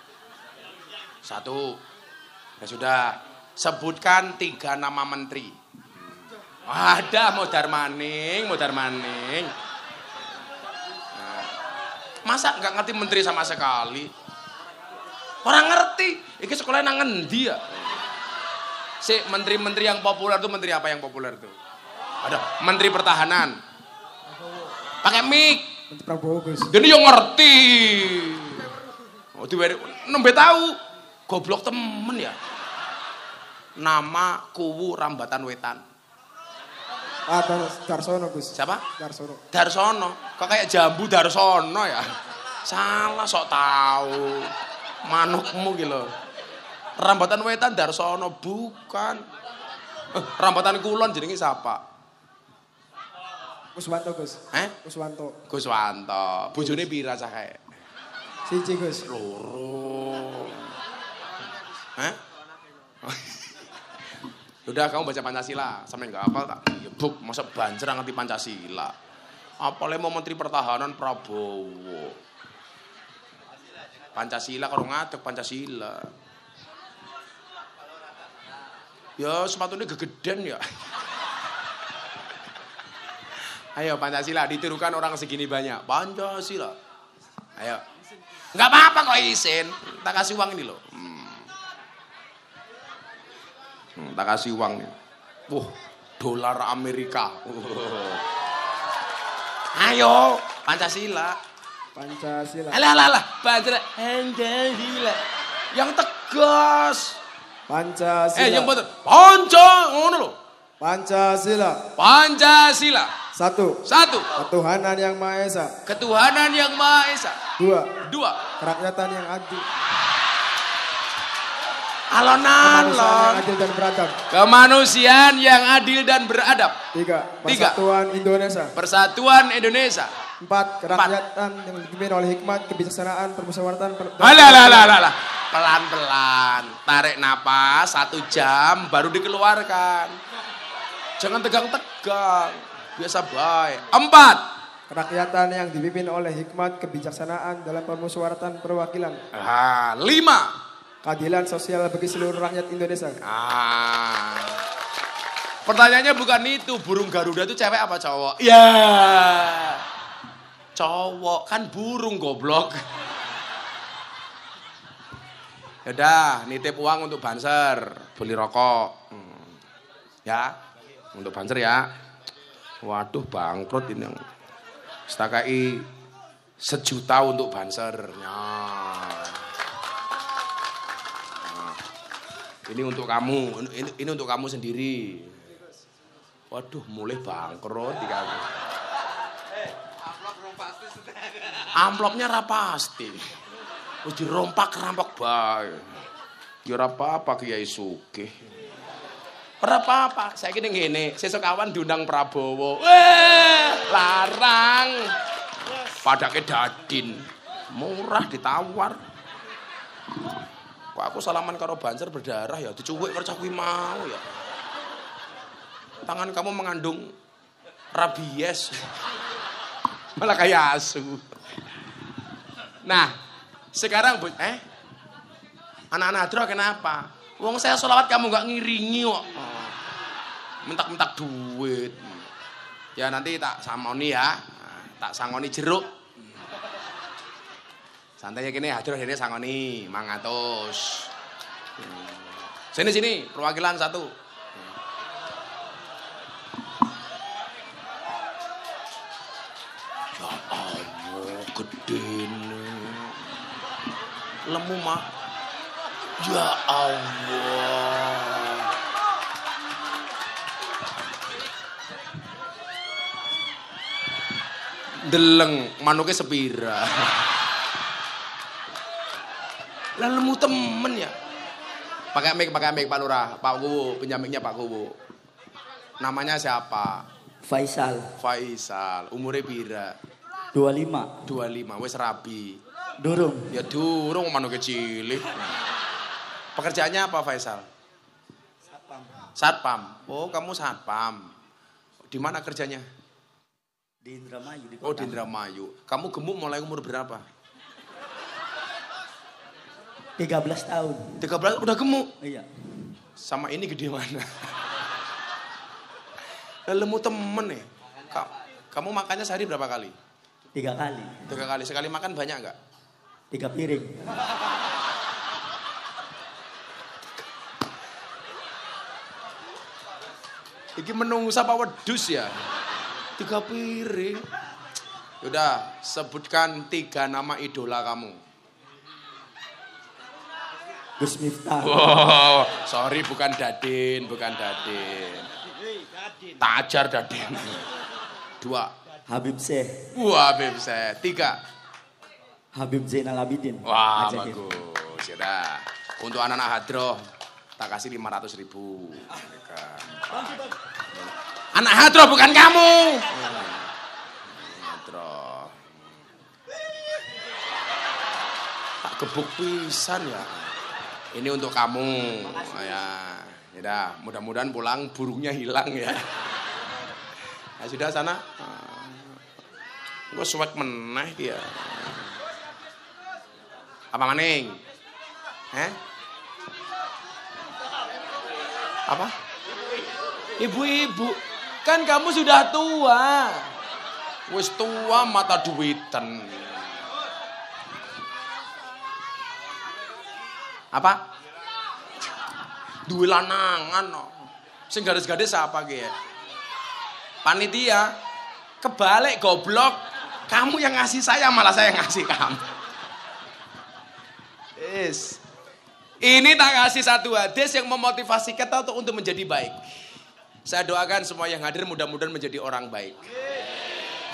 1. Ya sudah. Sebutkan 3 nama menteri. Ada Modar Maning. Nah, masa nggak ngerti menteri sama sekali? Orang ngerti. Iki sekolahnya nang ngendi ya? Si menteri-menteri yang populer tuh menteri apa yang populer tuh? Ada Menteri Pertahanan. Pakai mic. Menteri Prabowo Gus. Jadi yang ngerti. Oh, nembe tahu. Goblok temen ya. Nama Kuwu Rambatan Wetan. Darsono Gus. Siapa? Darsono. Kok kayak Jambu Darsono ya? Salah sok tahu. Manukmu gitu. Rambatan Wetan Darsono bukan. Rambatan Kulon jenenge siapa? Kuswanto Gus. Kuswanto. Bojone pira cah kae? Siji Gus. Loro. Udah kamu baca Pancasila, sampe enggak hafal tak? Ya buk, masa banjer ngerti Pancasila. Apalagi mau Menteri Pertahanan Prabowo. Pancasila kalau ngadeg Pancasila. Ya sepatunya gegeden ya. Ayo Pancasila ditirukan orang segini banyak. Pancasila. Ayo. Enggak apa-apa kok isin. Tak kasih uang ini loh. Tak kasih uang nih. Dolar Amerika. Ayo Pancasila. Alah. Pancasila. Yang tegas. Pancasila. Yang betul. Ngono loh. Pancasila. Satu. Ketuhanan yang Maha Esa. 2. Kerakyatan yang adil. Alon-alon. Kemanusiaan yang adil dan beradab. 3. Persatuan Indonesia. 4. Kerakyatan yang dipimpin oleh hikmat, kebijaksanaan, permusyawaratan. Alah. Pelan-pelan. Tarik napas 1 jam baru dikeluarkan. Jangan tegang-tegang. Biasa baik. 4. Kerakyatan yang dipimpin oleh hikmat, kebijaksanaan dalam permusyawaratan perwakilan. 5. Keadilan sosial bagi seluruh rakyat Indonesia. Pertanyaannya bukan itu. Burung Garuda itu cewek apa cowok? Ya. Cowok. Kan burung goblok. Yaudah, nitip uang untuk Banser. Beli rokok. Ya. Untuk Banser ya. Waduh bangkrut ini yang. Setakai 1 juta untuk Banser. Ini untuk kamu, ini untuk kamu sendiri. Waduh, mulai bangkrut di kamu. Amplopnya rapasti. Wis dirompak rampok bae. Ya ora apa-apa Kiai Sugih. Ora apa-apa, saiki ning ngene, sesuk awan diundang Prabowo. Larang. Padake dadin. Murah ditawar. Kok aku salaman karo Banser berdarah ya, dicuwik kerja kuwi mau ya. Tangan kamu mengandung rabies. Malah kayak asu. Nah, sekarang anak-anak Adro kenapa? Wong saya sholawat kamu gak ngiringi kok. Mentak-mentak duit. Ya nanti tak samoni ya. Tak sangoni jeruk. Santai ya gini, Hadroh ini sangoni, 500. Sini, perwakilan 1. Ya Allah, gede nih. Lemu mak. Ya Allah. Deleng, manuknya sepira. Lemu temen ya. Pakai mic Pak Lurah, Pak Kuwu, penjaminnya Pak Kuwu. Namanya siapa? Faisal. Umurnya pira? 25. Wes rabi. Durung. Ya durung manuk kecil. Pekerjaannya apa Faisal? Satpam. Oh, kamu satpam. Di mana kerjanya? Di Indramayu. Di di Indramayu. Kamu gemuk mulai umur berapa? 13 tahun. 13 udah gemuk? Iya. Sama ini gede mana? Lemu temen ya. Kamu makannya sehari berapa kali? 3 kali. 3 kali. Sekali makan banyak nggak? 3 piring. Iki menungsa apa wedus ya? 3 piring. Udah, sebutkan 3 nama idola kamu. Gus Miftah. Wow, sorry bukan Dadin. Tak ajar Dadin. 2. Habib Syekh. Wah, Habib Syekh. 3. Habib Zainal Abidin. Wah, Ajakin. bagus. Ya dah. Untuk anak-anak hadroh, tak kasih 500.000. Anak hadroh bukan kamu. Hadroh. Tak gebuk pisan ya. Ini untuk kamu. Ya dah, mudah-mudahan pulang burungnya hilang ya. Ya sudah sana. Gue suwek meneh dia. Apa maning? Apa? Ibu-ibu, kan kamu sudah tua. Wis tua mata duiten. Apa? Duwe lanangan no. Sing garis-garis apa ge ya? Panitia. Kebalik goblok. Kamu yang ngasih saya, malah saya yang ngasih kamu. Yes. Ini tak kasih satu hadis yang memotivasi kita untuk menjadi baik. Saya doakan semua yang hadir mudah-mudahan menjadi orang baik.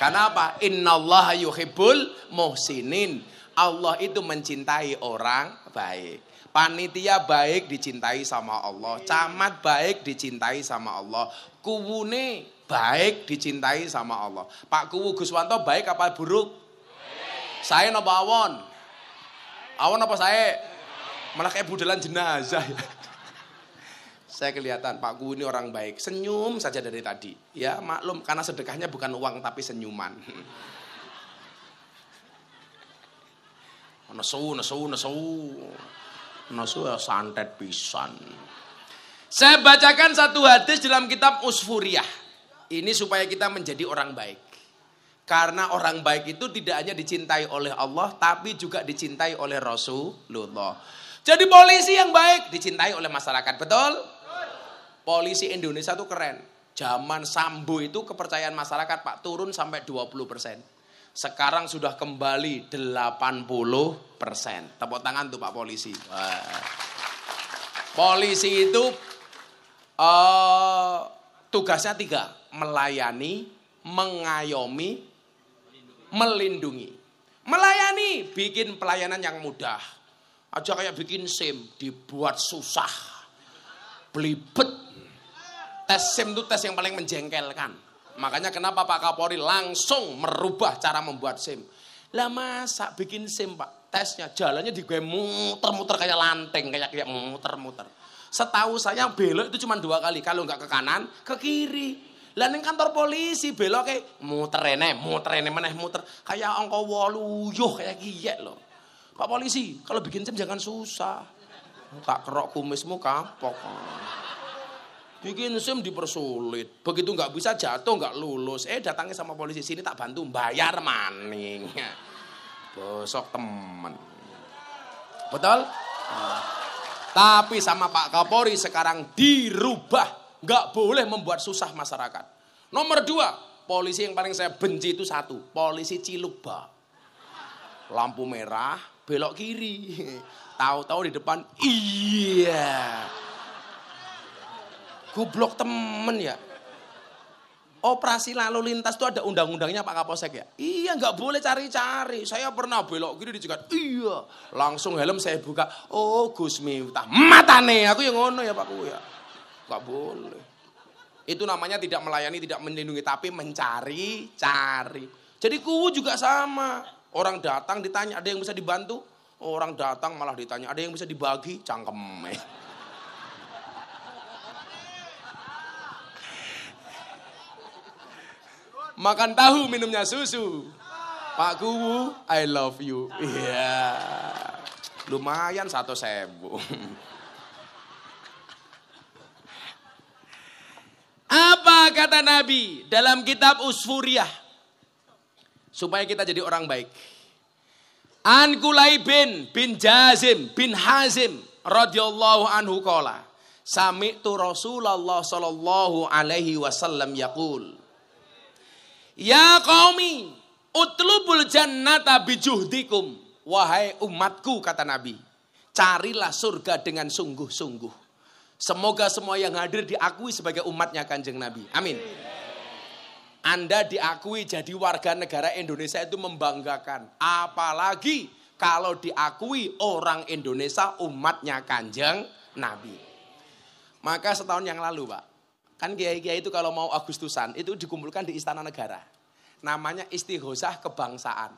Karena apa? Innallaha yuhibbul muhsinin. Allah itu mencintai orang baik. Panitia baik dicintai sama Allah. Camat baik dicintai sama Allah. Kuwune baik dicintai sama Allah. Pak Kuwu Guswanto baik apa buruk? Saya napa awon? Awon apa saya? Malah kayak budelan jenazah. Saya kelihatan Pak Kuwu ini orang baik. Senyum saja dari tadi. Ya maklum karena sedekahnya bukan uang tapi senyuman. Nesu ya santet pisan. Saya bacakan satu hadis dalam kitab Usfuriyah. Ini supaya kita menjadi orang baik. Karena orang baik itu tidak hanya dicintai oleh Allah, tapi juga dicintai oleh Rasulullah. Jadi polisi yang baik dicintai oleh masyarakat, betul? Polisi Indonesia tuh keren. Zaman Sambo itu kepercayaan masyarakat Pak turun sampai 20%. Sekarang sudah kembali 80%. Tepuk tangan tuh Pak polisi. Wah. Polisi itu tugasnya 3. Melayani, mengayomi, melindungi. Melayani, bikin pelayanan yang mudah. Aja kayak bikin SIM, dibuat susah. Belibet. Tes SIM itu tes yang paling menjengkelkan. Makanya kenapa Pak Kapolri langsung merubah cara membuat SIM. Lah masa bikin SIM Pak, tesnya jalannya digawe muter-muter kayak lanteng, kayak muter-muter. Setahu saya belok itu cuma 2 kali, kalau nggak ke kanan, ke kiri. Lah ning kantor polisi belok kayak muter meneh muter kayak angka 8 kayak giyek loh. Pak polisi, kalau bikin SIM jangan susah. Tak kerok kumismu kapok. Bikin SIM dipersulit. Begitu nggak bisa jatuh nggak lulus. Datangnya sama polisi sini tak bantu bayar maning. Bosok temen. Betul? Tapi sama Pak Kapolri sekarang dirubah. Nggak boleh membuat susah masyarakat. Nomor 2, polisi yang paling saya benci itu 1. Polisi Cilukba. Lampu merah, belok kiri. Tahu-tahu di depan, iya. Goblok temen ya. Operasi lalu lintas itu ada undang-undangnya Pak Kapolsek ya. Iya nggak boleh cari-cari. Saya pernah belok kiri dicegat. Iya. Langsung helm saya buka. Oh Gus Miftah. Matane aku yang ngono ya Pak Ku ya. Nggak boleh. Itu namanya tidak melayani, tidak melindungi, tapi mencari-cari. Jadi Kuwu juga sama. Orang datang ditanya ada yang bisa dibantu. Orang datang malah ditanya ada yang bisa dibagi. Cangkem. Makan tahu minumnya susu. Pak Kuwu, I love you. Iya. Lumayan 1.000. Apa kata Nabi dalam kitab Usfuriyah? Supaya kita jadi orang baik. An Kulaibin bin Jazim bin Hazim radhiyallahu anhu qala. Sami'tu Rasulullah sallallahu alaihi wasallam yaqul. Ya qaumi, utlubul jannata bijuhdikum. Wahai umatku, kata Nabi, carilah surga dengan sungguh-sungguh. Semoga semua yang hadir diakui sebagai umatnya Kanjeng Nabi. Amin. Anda diakui jadi warga negara Indonesia itu membanggakan. Apalagi kalau diakui orang Indonesia umatnya Kanjeng Nabi. Maka setahun yang lalu Pak, kan kiai-kiai itu kalau mau Agustusan itu dikumpulkan di Istana Negara. Namanya Istighosah Kebangsaan.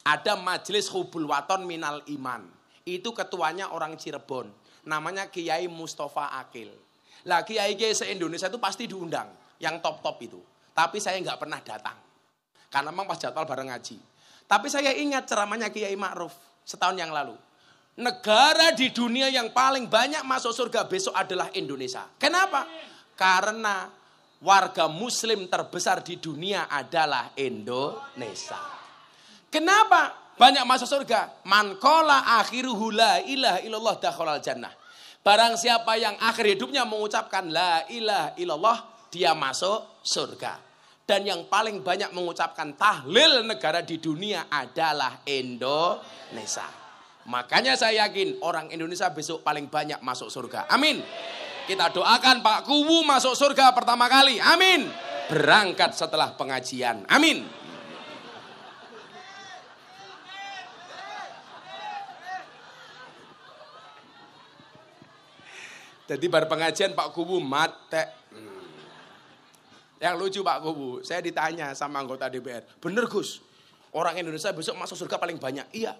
Ada Majelis Hubul Waton Minal Iman. Itu ketuanya orang Cirebon. Namanya Kiai Mustafa Akil. Lah kiai-kiai se-Indonesia itu pasti diundang. Yang top-top itu. Tapi saya nggak pernah datang. Karena memang pas jadwal bareng ngaji. Tapi saya ingat ceramahnya Kiai Ma'ruf setahun yang lalu. Negara di dunia yang paling banyak masuk surga besok adalah Indonesia. Kenapa? Karena warga muslim terbesar di dunia adalah Indonesia. Kenapa banyak masuk surga? Man qala akhiruhu la ilaha illallah dakhalal jannah. Barang siapa yang akhir hidupnya mengucapkan la ilaha illallah, dia masuk surga. Dan yang paling banyak mengucapkan tahlil negara di dunia adalah Indonesia. Makanya saya yakin orang Indonesia besok paling banyak masuk surga. Amin. Kita doakan Pak Kuwu masuk surga pertama kali. Amin. Berangkat setelah pengajian. Amin. Jadi bar pengajian Pak Kuwu mate. Yang lucu Pak Kuwu, saya ditanya sama anggota DPR. Bener Gus, orang Indonesia besok masuk surga paling banyak. Iya.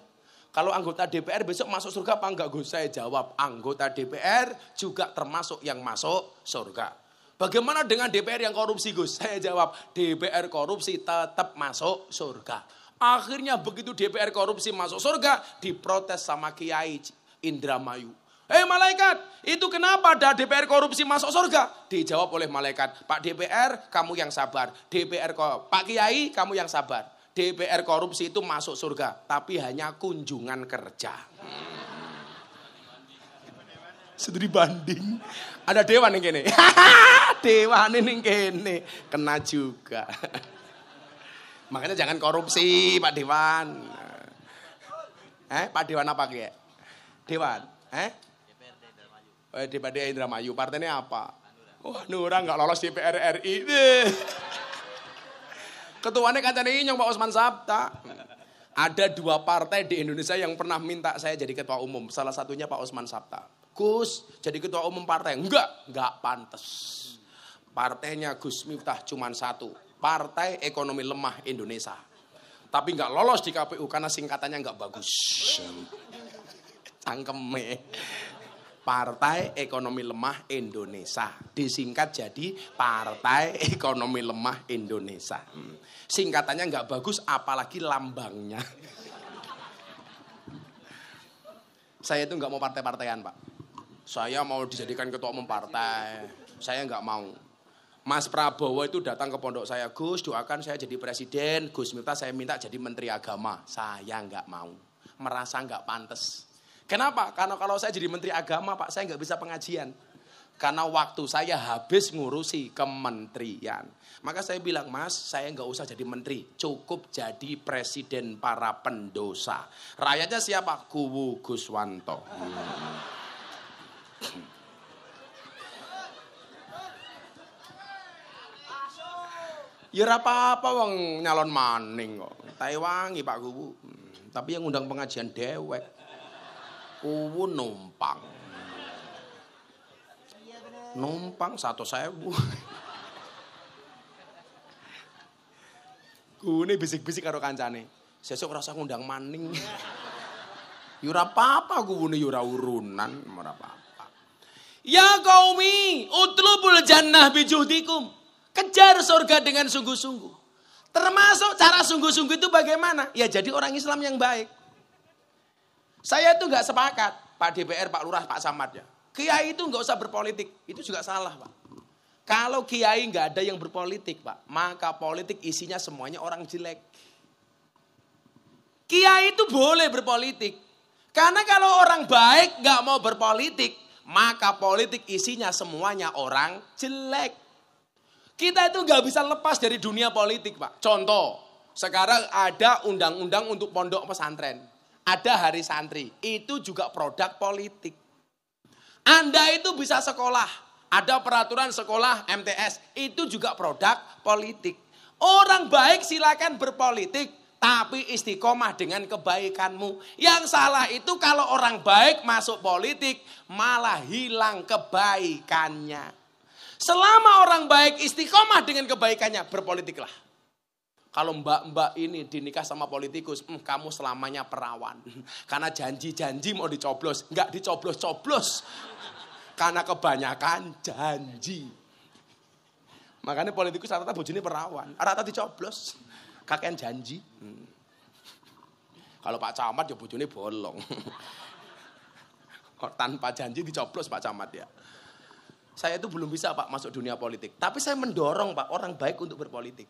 Kalau anggota DPR besok masuk surga apa enggak Gus? Saya jawab, anggota DPR juga termasuk yang masuk surga. Bagaimana dengan DPR yang korupsi Gus? Saya jawab, DPR korupsi tetap masuk surga. Akhirnya begitu DPR korupsi masuk surga, diprotes sama Kiai Indramayu. Malaikat, itu kenapa ada DPR korupsi masuk surga? Dijawab oleh malaikat, Pak DPR kamu yang sabar. Pak Kiai kamu yang sabar. DPR korupsi itu masuk surga, tapi hanya kunjungan kerja. Studi banding. Ada dewan yang kene. Dewan ini kene kena juga. Makanya jangan korupsi Pak Dewan. Pak Dewan apa Kiai? Dewan, DPD Indramayu, partainya apa? Hanura nggak lolos DPR RI. Ketuanya kancane inyong Pak Osman Sabta. Ada 2 partai di Indonesia yang pernah minta saya jadi ketua umum. Salah satunya Pak Osman Sabta. Gus, jadi ketua umum partai. Enggak pantas. Partainya Gus Miftah cuma 1. Partai Ekonomi Lemah Indonesia. Tapi nggak lolos di KPU karena singkatannya nggak bagus. Cangkeme. Partai Ekonomi Lemah Indonesia. Disingkat jadi Partai Ekonomi Lemah Indonesia. Singkatannya nggak bagus, apalagi lambangnya. Saya itu nggak mau partai-partaian Pak. Saya mau dijadikan ketua umum partai. Saya nggak mau. Mas Prabowo itu datang ke pondok saya, Gus doakan saya jadi presiden. Gus Miftah saya minta jadi menteri agama. Saya nggak mau. Merasa nggak pantas. Kenapa? Karena kalau saya jadi menteri agama Pak, saya nggak bisa pengajian. Karena waktu saya habis ngurusi kementerian. Maka saya bilang, Mas, saya nggak usah jadi menteri. Cukup jadi presiden para pendosa. Rakyatnya siapa? Kuwu Guswanto. Ya apa-apa wong nyalon maning kok. Taiwangi Pak Kuwu. Tapi yang undang pengajian dewek. Kuwu numpang. Numpang 1.000. Kuwune bisik-bisik karo kancane. Sesuk rasa ngundang maning. Ya ora apa-apa kuwune ya ora urunan, ora apa-apa. Ya qaumi, utlubul jannah bijuhdikum. Kejar surga dengan sungguh-sungguh. Termasuk cara sungguh-sungguh itu bagaimana? Ya jadi orang Islam yang baik. Saya itu nggak sepakat, Pak DPR, Pak Lurah, Pak Samad ya. Kiai itu nggak usah berpolitik, itu juga salah Pak. Kalau kiai nggak ada yang berpolitik, Pak, maka politik isinya semuanya orang jelek. Kiai itu boleh berpolitik. Karena kalau orang baik nggak mau berpolitik, maka politik isinya semuanya orang jelek. Kita itu nggak bisa lepas dari dunia politik, Pak. Contoh, sekarang ada undang-undang untuk pondok pesantren. Ada hari santri, itu juga produk politik. Anda itu bisa sekolah, ada peraturan sekolah MTS, itu juga produk politik. Orang baik silakan berpolitik, tapi istiqomah dengan kebaikanmu. Yang salah itu kalau orang baik masuk politik, malah hilang kebaikannya. Selama orang baik istiqomah dengan kebaikannya, berpolitiklah. Kalau mbak-mbak ini dinikah sama politikus, kamu selamanya perawan. Karena janji-janji mau dicoblos, enggak dicoblos-coblos. Karena kebanyakan janji. Makanya politikus rata-rata bojone perawan, rata-rata dicoblos. Kakean janji. Kalau Pak Camat ya bojone bolong. Tanpa janji dicoblos Pak Camat ya. Saya itu belum bisa Pak masuk dunia politik. Tapi saya mendorong Pak orang baik untuk berpolitik.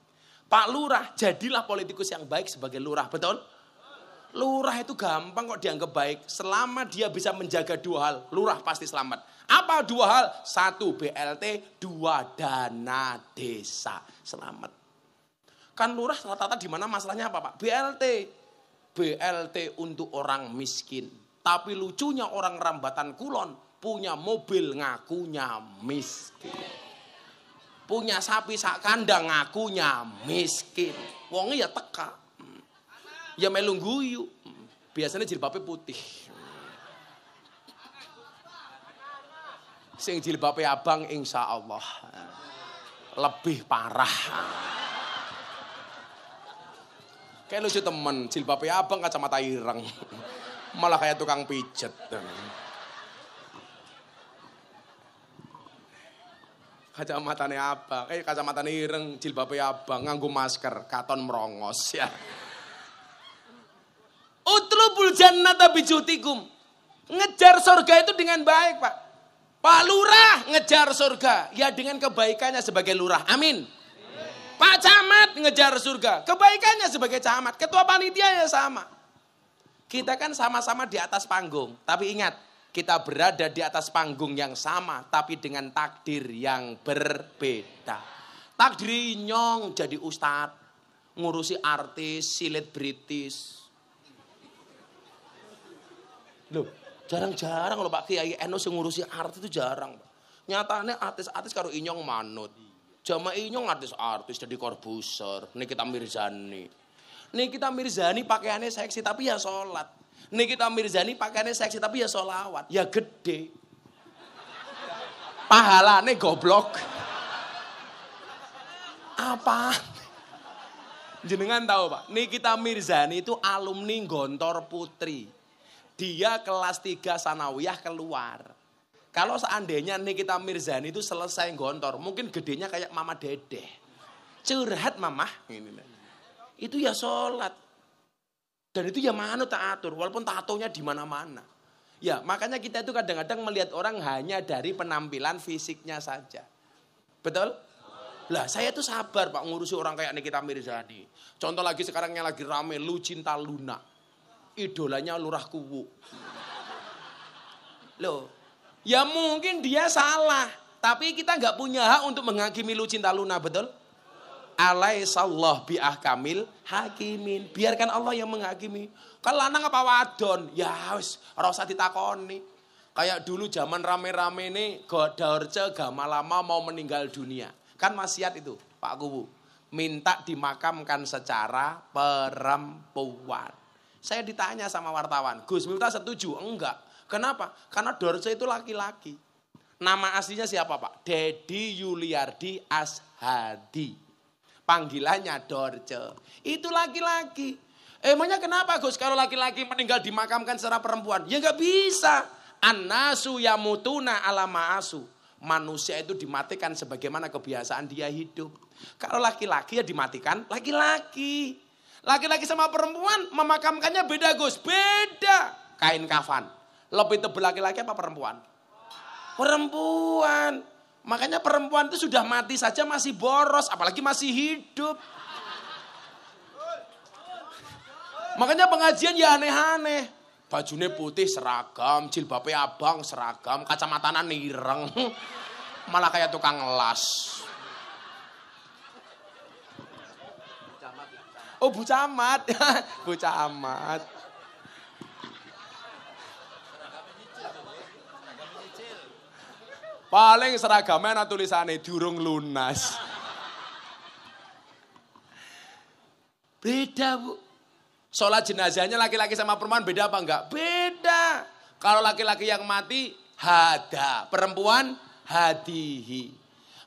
Pak Lurah, jadilah politikus yang baik sebagai lurah, betul? Lurah itu gampang kok dianggap baik. Selama dia bisa menjaga dua hal, lurah pasti selamat. Apa dua hal? 1 BLT, 2 dana desa. Selamat. Kan lurah rata-rata di mana masalahnya apa Pak? BLT. BLT untuk orang miskin. Tapi lucunya orang Rambatan Kulon punya mobil ngakunya miskin. Punya sapi sak kandang ngakunya miskin. Wongnya ya teka. Ya melu guyu. Biasanya jilbabnya putih. Sing jilbabnya abang insya Allah lebih parah. Kayak lucu temen, jilbabnya abang kacamata ireng. Malah kayak tukang pijet. Kacamatanya abang, kacamatanya ireng, jilbabnya abang, nganggo masker, katon merongos ya. Utlubul jannata bijutikum. Ngejar surga itu dengan baik, Pak. Pak Lurah ngejar surga, ya dengan kebaikannya sebagai lurah. Amin. Pak Camat ngejar surga, kebaikannya sebagai camat. Ketua panitia ya sama. Kita kan sama-sama di atas panggung, tapi ingat, kita berada di atas panggung yang sama, tapi dengan takdir yang berbeda. Takdir nyong jadi ustadz, ngurusi artis, selebritis. Loh, jarang-jarang loh Pak Kiai Enos yang ngurusi artis itu jarang. Nyatanya artis-artis karo inyong manut. Jama inyong artis-artis jadi korbuser. Nikita Mirzani. Nikita Mirzani pakaiannya seksi tapi ya sholat. Nikita Mirzani pakaiannya seksi tapi ya sholawat. Ya gede. Pahalane goblok. Apa? Jenengan tahu Pak, Nikita Mirzani itu alumni Gontor Putri. Dia kelas 3 sanawiyah keluar. Kalau seandainya Nikita Mirzani itu selesai gontor, mungkin gedenya kayak Mama Dedeh. Curhat Mama. Itu ya sholat. Dan itu ya manut taatur, walaupun tatonya di mana-mana. Ya, makanya kita itu kadang-kadang melihat orang hanya dari penampilan fisiknya saja. Betul? Lah, saya tuh sabar Pak ngurusi orang kayak Nikita Mirzani. Contoh lagi sekarang yang lagi rame, Lucinta Luna. Idolanya Lurah Kuwu. Loh, ya mungkin dia salah. Tapi kita nggak punya hak untuk menghakimi Lucinta Luna, betul? Alaihissallah bi'ahkamil hakimin. Biarkan Allah yang menghakimi. Kalau lanang apa wadon? Ya wis, ora usah ditakoni. Kayak dulu zaman rame-rame nih, Daorce Gamalama mau meninggal dunia. Kan maksiat itu, Pak Kuwu. Minta dimakamkan secara perempuan. Saya ditanya sama wartawan, Gus Miftah setuju? Enggak. Kenapa? Karena Dorce itu laki-laki. Nama aslinya siapa Pak? Dedi Yuliardi Ashadi. Panggilannya Dorce. Itu laki-laki. Emangnya kenapa Gus kalau laki-laki meninggal dimakamkan secara perempuan? Ya enggak bisa. An-nasu yamutuna ala ma'asu. Manusia itu dimatikan sebagaimana kebiasaan dia hidup. Kalau laki-laki ya dimatikan laki-laki. Laki-laki sama perempuan memakamkannya beda Gus. Beda. Kain kafan. Lebih tebal laki-laki apa perempuan? Perempuan. Makanya perempuan itu sudah mati saja masih boros, apalagi masih hidup. Makanya pengajian ya aneh-aneh. Bajunya putih seragam, jilbabnya abang seragam, kacamatanya nireng. Malah kayak tukang las. Oh Bu Camat, Bu Camat. Paling seragamnya tulisannya durung lunas. Beda Bu. Sholat jenazahnya laki-laki sama perempuan beda apa enggak? Beda. Kalau laki-laki yang mati hada, perempuan hadihi.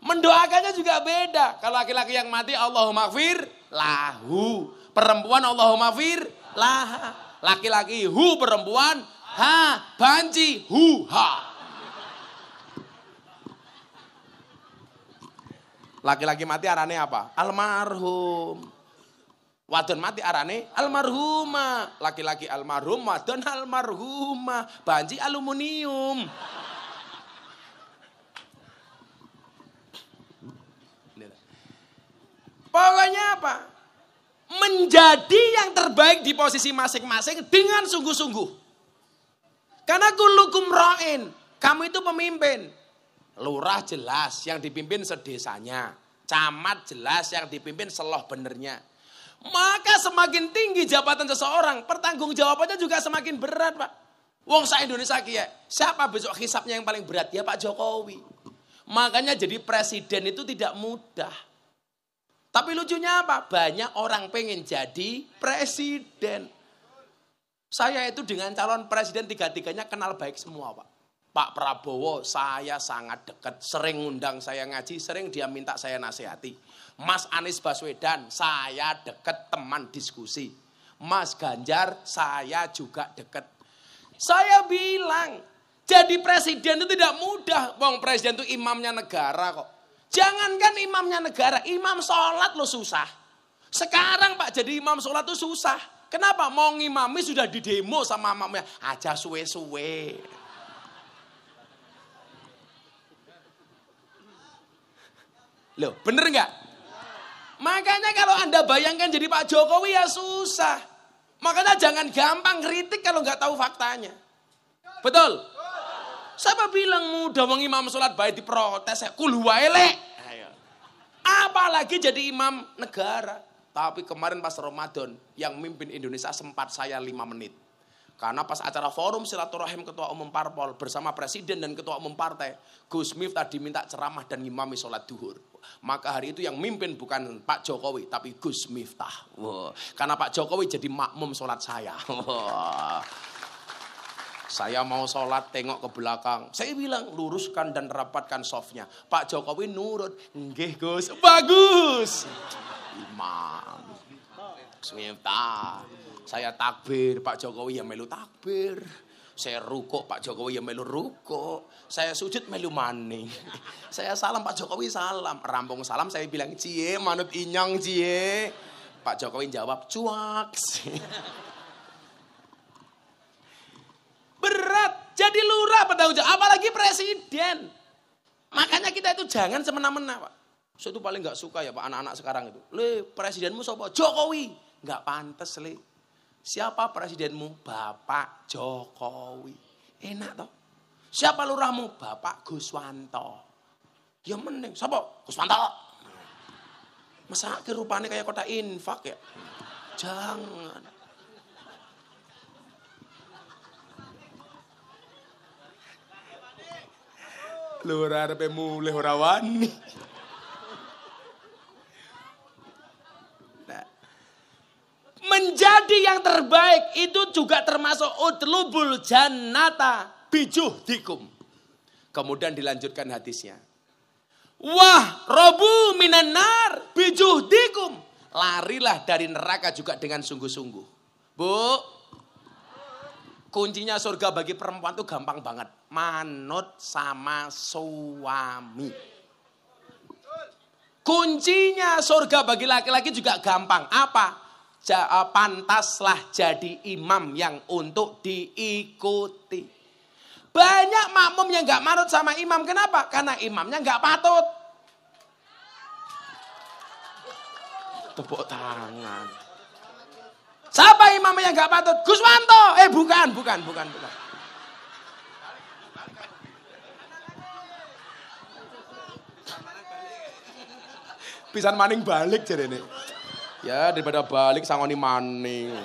Mendoakannya juga beda. Kalau laki-laki yang mati Allahumma gfir lahu. Perempuan Allahumma gfir laha. Laki-laki hu, perempuan ha. Banci hu ha. Laki-laki mati arane apa? Almarhum. Wadon mati arane almarhumah. Laki-laki almarhum, wadon almarhumah. Banci aluminium. Pokoknya apa? Menjadi yang terbaik di posisi masing-masing dengan sungguh-sungguh. Karena kullukum ra'in. Kamu itu pemimpin. Lurah jelas yang dipimpin sedesanya. Camat jelas yang dipimpin seloh benernya. Maka semakin tinggi jabatan seseorang, pertanggungjawabannya juga semakin berat, Pak. Wong sa Indonesia kia, siapa besok hisapnya yang paling berat? Ya Pak Jokowi. Makanya jadi presiden itu tidak mudah. Tapi lucunya apa? Banyak orang pengen jadi presiden. Saya itu dengan calon presiden tiga-tiganya kenal baik semua, Pak. Pak Prabowo saya sangat dekat, sering ngundang saya ngaji, sering dia minta saya nasihati. Mas Anies Baswedan saya dekat teman diskusi. Mas Ganjar saya juga dekat. Saya bilang jadi presiden itu tidak mudah. Wong presiden itu imamnya negara kok. Jangankan imamnya negara, imam sholat lo susah. Sekarang Pak jadi imam sholat itu susah. Kenapa? Mau ngimami sudah di demo sama imamnya. Aja suwe-suwe. Loh, bener nggak? Makanya kalau Anda bayangkan jadi Pak Jokowi ya susah. Makanya jangan gampang kritik kalau nggak tahu faktanya. Betul? Siapa bilang mudah wong imam sholat baik diprotes ya kul huwa elek. Apalagi jadi imam negara. Tapi kemarin pas Ramadan yang mimpin Indonesia sempat saya 5 menit. Karena pas acara forum silaturahim ketua umum parpol bersama presiden dan ketua umum partai, Gus Miftah diminta ceramah dan ngimami sholat duhur. Maka hari itu yang mimpin bukan Pak Jokowi tapi Gus Miftah. Wow. Karena Pak Jokowi jadi makmum sholat saya. Wow. Saya mau sholat tengok ke belakang. Saya bilang luruskan dan rapatkan softnya. Pak Jokowi nurut. Nggih Gus. Bagus. Imam. Gus Miftah. Saya takbir, Pak Jokowi ya melu takbir. Saya rukuk, Pak Jokowi ya melu rukuk. Saya sujud melu maning. Saya salam, Pak Jokowi salam. Rampung salam saya bilang, cie manut inyong cie. Pak Jokowi jawab, cuak. Berat, jadi lurah bertanggung jawab, apalagi presiden. Makanya kita itu jangan semena-mena, Pak. Saya itu paling gak suka ya Pak anak-anak sekarang itu. Le, presidenmu siapa? Jokowi. Gak pantas, Le. Siapa presidenmu? Bapak Jokowi. Enak toh? Siapa lurahmu? Bapak Guswanto. Ya mending. Siapa? Guswanto. Masa rupanya kayak kota infak ya? Jangan. Lurah arepe mulih ora wani. Menjadi yang terbaik itu juga termasuk utlubul jannata bijuhdikum. Kemudian dilanjutkan hadisnya. Wah, robu minan nar bijuhdikum. Larilah dari neraka juga dengan sungguh-sungguh. Bu, kuncinya surga bagi perempuan itu gampang banget. Manut sama suami. Kuncinya surga bagi laki-laki juga gampang. Apa? Pantaslah jadi imam yang untuk diikuti. Banyak makmum yang nggak manut sama imam. Kenapa? Karena imamnya nggak patut. Tepuk tangan. Siapa imamnya yang nggak patut? Guswanto. Bukan. Pisan maning balik jarene. Ya daripada balik sangoni maning.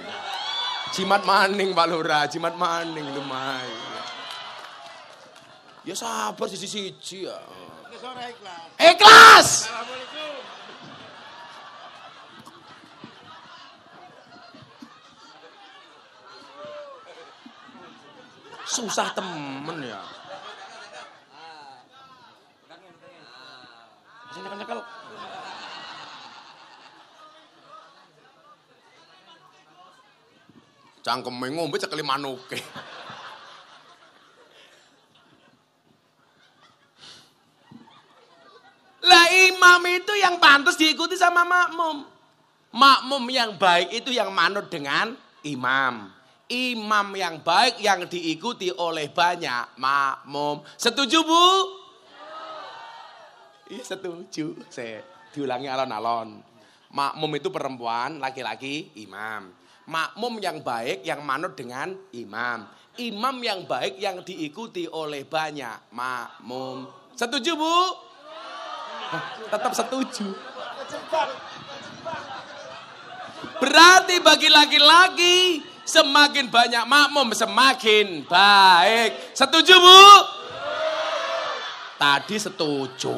Jimat maning Pak Lurah, jimat maning lumayan. Ya sabar siji-siji ya. Ikhlas. Susah temen ya. Nyekel. Cangkeme ngombe cekeli manuke. Lah imam itu yang pantas diikuti sama makmum. Makmum yang baik itu yang manut dengan imam. Imam yang baik yang diikuti oleh banyak makmum. Setuju Bu? Iya setuju. Saya diulangi alon-alon. Makmum itu perempuan, laki-laki, imam. Makmum yang baik yang manut dengan imam. Imam yang baik yang diikuti oleh banyak makmum. Setuju Bu? Tetap setuju. Berarti bagi laki-laki semakin banyak makmum semakin baik. Setuju Bu? Tadi setuju.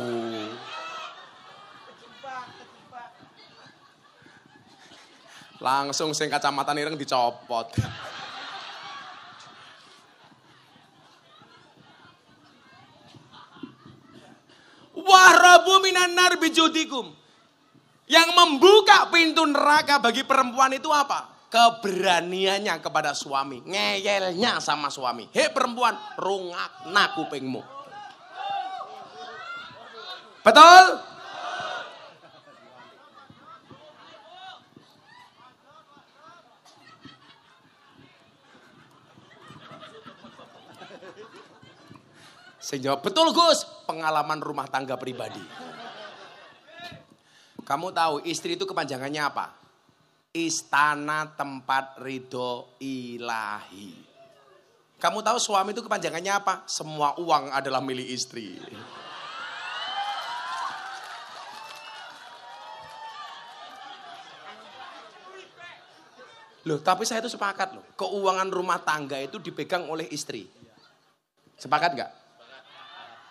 Langsung sing kacamata ireng dicopot. Wahrabu minan nar bijudikum. Yang membuka pintu neraka bagi perempuan itu apa? Keberaniannya kepada suami. Ngeyelnya sama suami. Hei perempuan, rungakna kupingmu. Betul? Saya jawab, betul Gus, pengalaman rumah tangga pribadi. Kamu tahu istri itu kepanjangannya apa? Istana tempat ridho ilahi. Kamu tahu suami itu kepanjangannya apa? Semua uang adalah milik istri. Loh, tapi saya itu sepakat loh. Keuangan rumah tangga itu dipegang oleh istri. Sepakat nggak?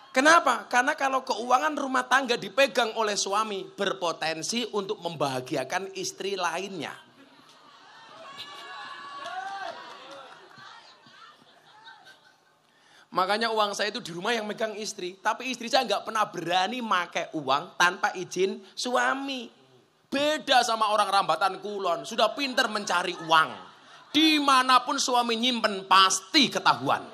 Kenapa? Karena kalau keuangan rumah tangga dipegang oleh suami, berpotensi untuk membahagiakan istri lainnya. Makanya uang saya itu di rumah yang megang istri. Tapi istri saya nggak pernah berani pakai uang tanpa izin suami. Beda sama orang Rambatan Kulon, sudah pinter mencari uang. Dimanapun suami nyimpen pasti ketahuan.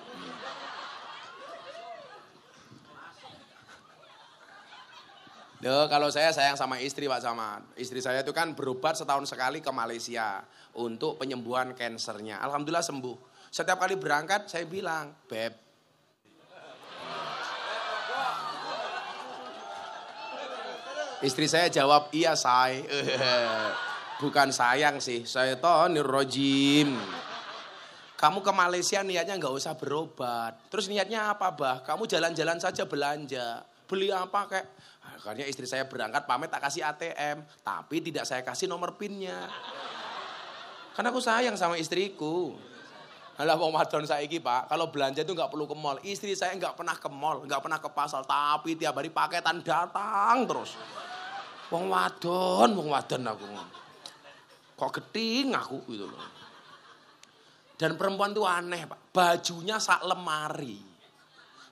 Loh, kalau saya sayang sama istri Pak Samad. Istri saya itu kan berobat setahun sekali ke Malaysia untuk penyembuhan kansernya. Alhamdulillah sembuh. Setiap kali berangkat saya bilang, Beb. Istri saya jawab, iya say. Bukan sayang sih, syaitonir rajim. Kamu ke Malaysia niatnya nggak usah berobat. Terus niatnya apa bah? Kamu jalan-jalan saja belanja. Beli apa kayak? Akhirnya istri saya berangkat pamit tak kasih ATM. Tapi tidak saya kasih nomor PIN-nya. Karena aku sayang sama istriku. Alah wong wadon saiki Pak, kalau belanja itu nggak perlu ke mall. Istri saya nggak pernah ke mall, nggak pernah ke pasar. Tapi tiap hari paketan datang terus. Wong wadon aku. Kok geting aku gitu loh. Dan perempuan itu aneh Pak. Bajunya sak lemari.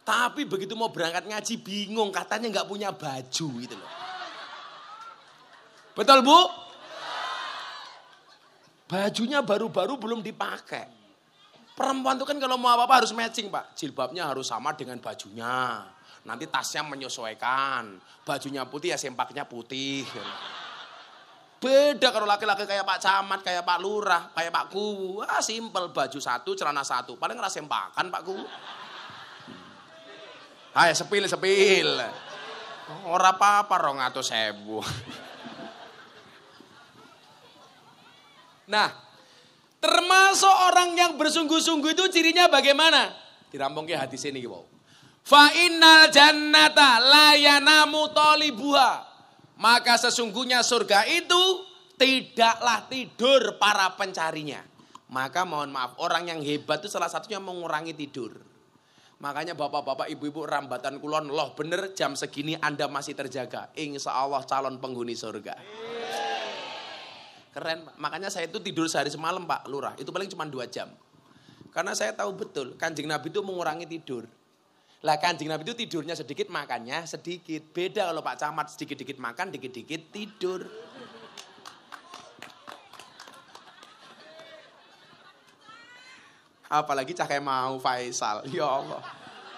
Tapi begitu mau berangkat ngaji bingung, katanya nggak punya baju gitu loh. Betul Bu? Bajunya baru-baru belum dipakai. Perempuan itu kan kalau mau apa-apa harus matching Pak. Jilbabnya harus sama dengan bajunya. Nanti tasnya menyesuaikan. Bajunya putih ya sempaknya putih. Beda kalau laki-laki kayak Pak Camat, kayak Pak Lurah, kayak Pak Kuwu. Simpel baju satu, celana satu. Paling nggak sempakan Pak Kuwu. Hai sepil. Ora apa-apa 200.000. Nah, termasuk orang yang bersungguh-sungguh itu cirinya bagaimana? Dirampung ke hadis ini wow. Fa innal jannata la yanamu talibuha. Maka sesungguhnya surga itu tidaklah tidur para pencarinya. Maka mohon maaf, orang yang hebat itu salah satunya mengurangi tidur. Makanya bapak-bapak, ibu-ibu rambatan kulon, loh bener jam segini Anda masih terjaga. Insya Allah calon penghuni surga. Keren Pak. Makanya saya itu tidur sehari semalam Pak Lurah. Itu paling cuma 2 jam. Karena saya tahu betul Kanjeng Nabi itu mengurangi tidur. Lah Kanjeng Nabi itu tidurnya sedikit, makannya sedikit. Beda kalau Pak Camat sedikit-dikit makan, dikit-dikit tidur. Apalagi cah kayak mau Faisal. Ya Allah.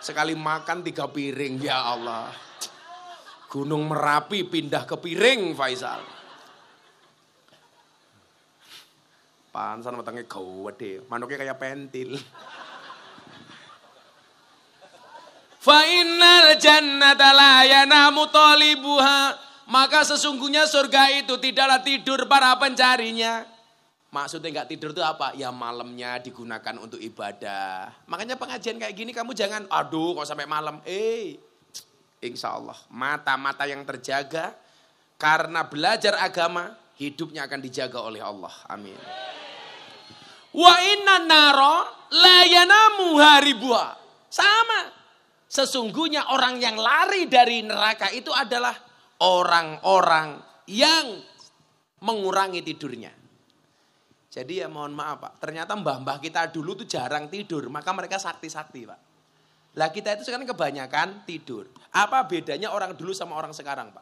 Sekali makan 3 piring. Ya Allah. Gunung Merapi pindah ke piring Faisal. Pansan matangnya gede. Manuknya kayak pentil. Fa innal jannata la yanamu talibuha. Maka sesungguhnya surga itu tidaklah tidur para pencarinya. Maksudnya nggak tidur itu apa? Ya malamnya digunakan untuk ibadah. Makanya pengajian kayak gini kamu jangan, aduh kok sampai malam. Insya Allah mata-mata yang terjaga karena belajar agama, hidupnya akan dijaga oleh Allah. Amin. Wa inna naro la yanamu haribuha. Sama. Sesungguhnya orang yang lari dari neraka itu adalah orang-orang yang mengurangi tidurnya. Jadi ya mohon maaf Pak, ternyata mbah-mbah kita dulu tuh jarang tidur, maka mereka sakti-sakti Pak. Lah kita itu sekarang kebanyakan tidur. Apa bedanya orang dulu sama orang sekarang Pak?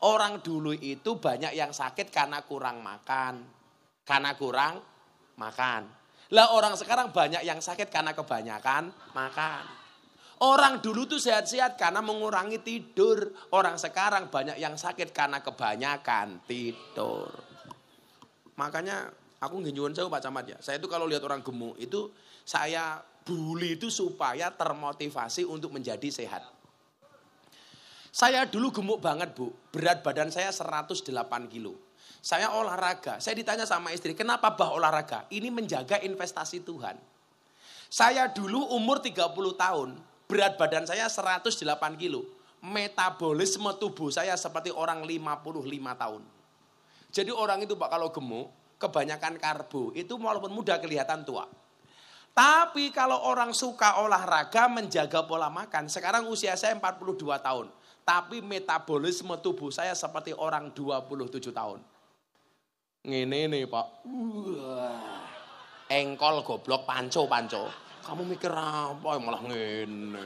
Orang dulu itu banyak yang sakit karena kurang makan. Lah orang sekarang banyak yang sakit karena kebanyakan makan. Orang dulu tuh sehat-sehat karena mengurangi tidur. Orang sekarang banyak yang sakit karena kebanyakan tidur. Makanya aku nggih nyuwun sewu Pak Camat ya. Saya itu kalau lihat orang gemuk itu saya bully itu supaya termotivasi untuk menjadi sehat. Saya dulu gemuk banget Bu. Berat badan saya 108 kilo. Saya olahraga. Saya ditanya sama istri, kenapa bah olahraga? Ini menjaga investasi Tuhan. Saya dulu umur 30 tahun. Berat badan saya 108 kilo. Metabolisme tubuh saya seperti orang 55 tahun. Jadi orang itu Pak kalau gemuk, kebanyakan karbo, itu walaupun muda kelihatan tua. Tapi kalau orang suka olahraga, menjaga pola makan, sekarang usia saya 42 tahun. Tapi metabolisme tubuh saya seperti orang 27 tahun. Ngene nih Pak. Engkol goblok panco. Kamu mikir apa yang malah ngene.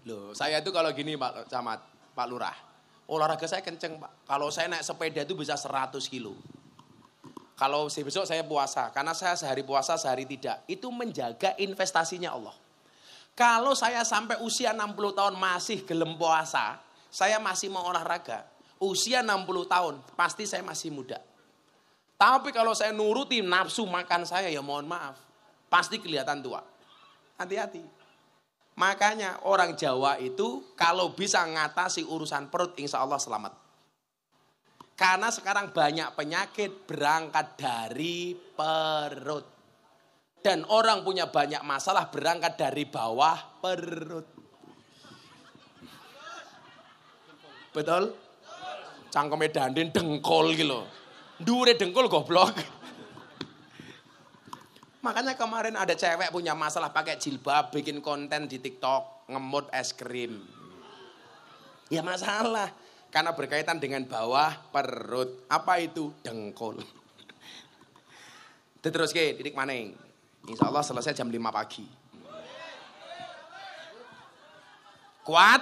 Loh, saya itu kalau gini Pak Camat, Pak Lurah. Olahraga saya kenceng Pak. Kalau saya naik sepeda itu bisa 100 kilo. Kalau besok saya puasa, karena saya sehari puasa sehari tidak. Itu menjaga investasinya Allah. Kalau saya sampai usia 60 tahun masih gelem puasa, saya masih mau olahraga. Usia 60 tahun pasti saya masih muda. Tapi kalau saya nuruti nafsu makan saya ya mohon maaf. Pasti kelihatan tua. Hati-hati. Makanya orang Jawa itu kalau bisa ngatasi urusan perut insya Allah selamat. Karena sekarang banyak penyakit berangkat dari perut. Dan orang punya banyak masalah berangkat dari bawah perut. Betul? Cangkeme dandin dengkol gitu. Dure dengkol goblok. Makanya kemarin ada cewek punya masalah pakai jilbab, bikin konten di TikTok, ngemut es krim. Ya masalah, karena berkaitan dengan bawah perut. Apa itu? Dengkol. Terus ke, titik maning. Insya Allah selesai jam 5 pagi. Kuat?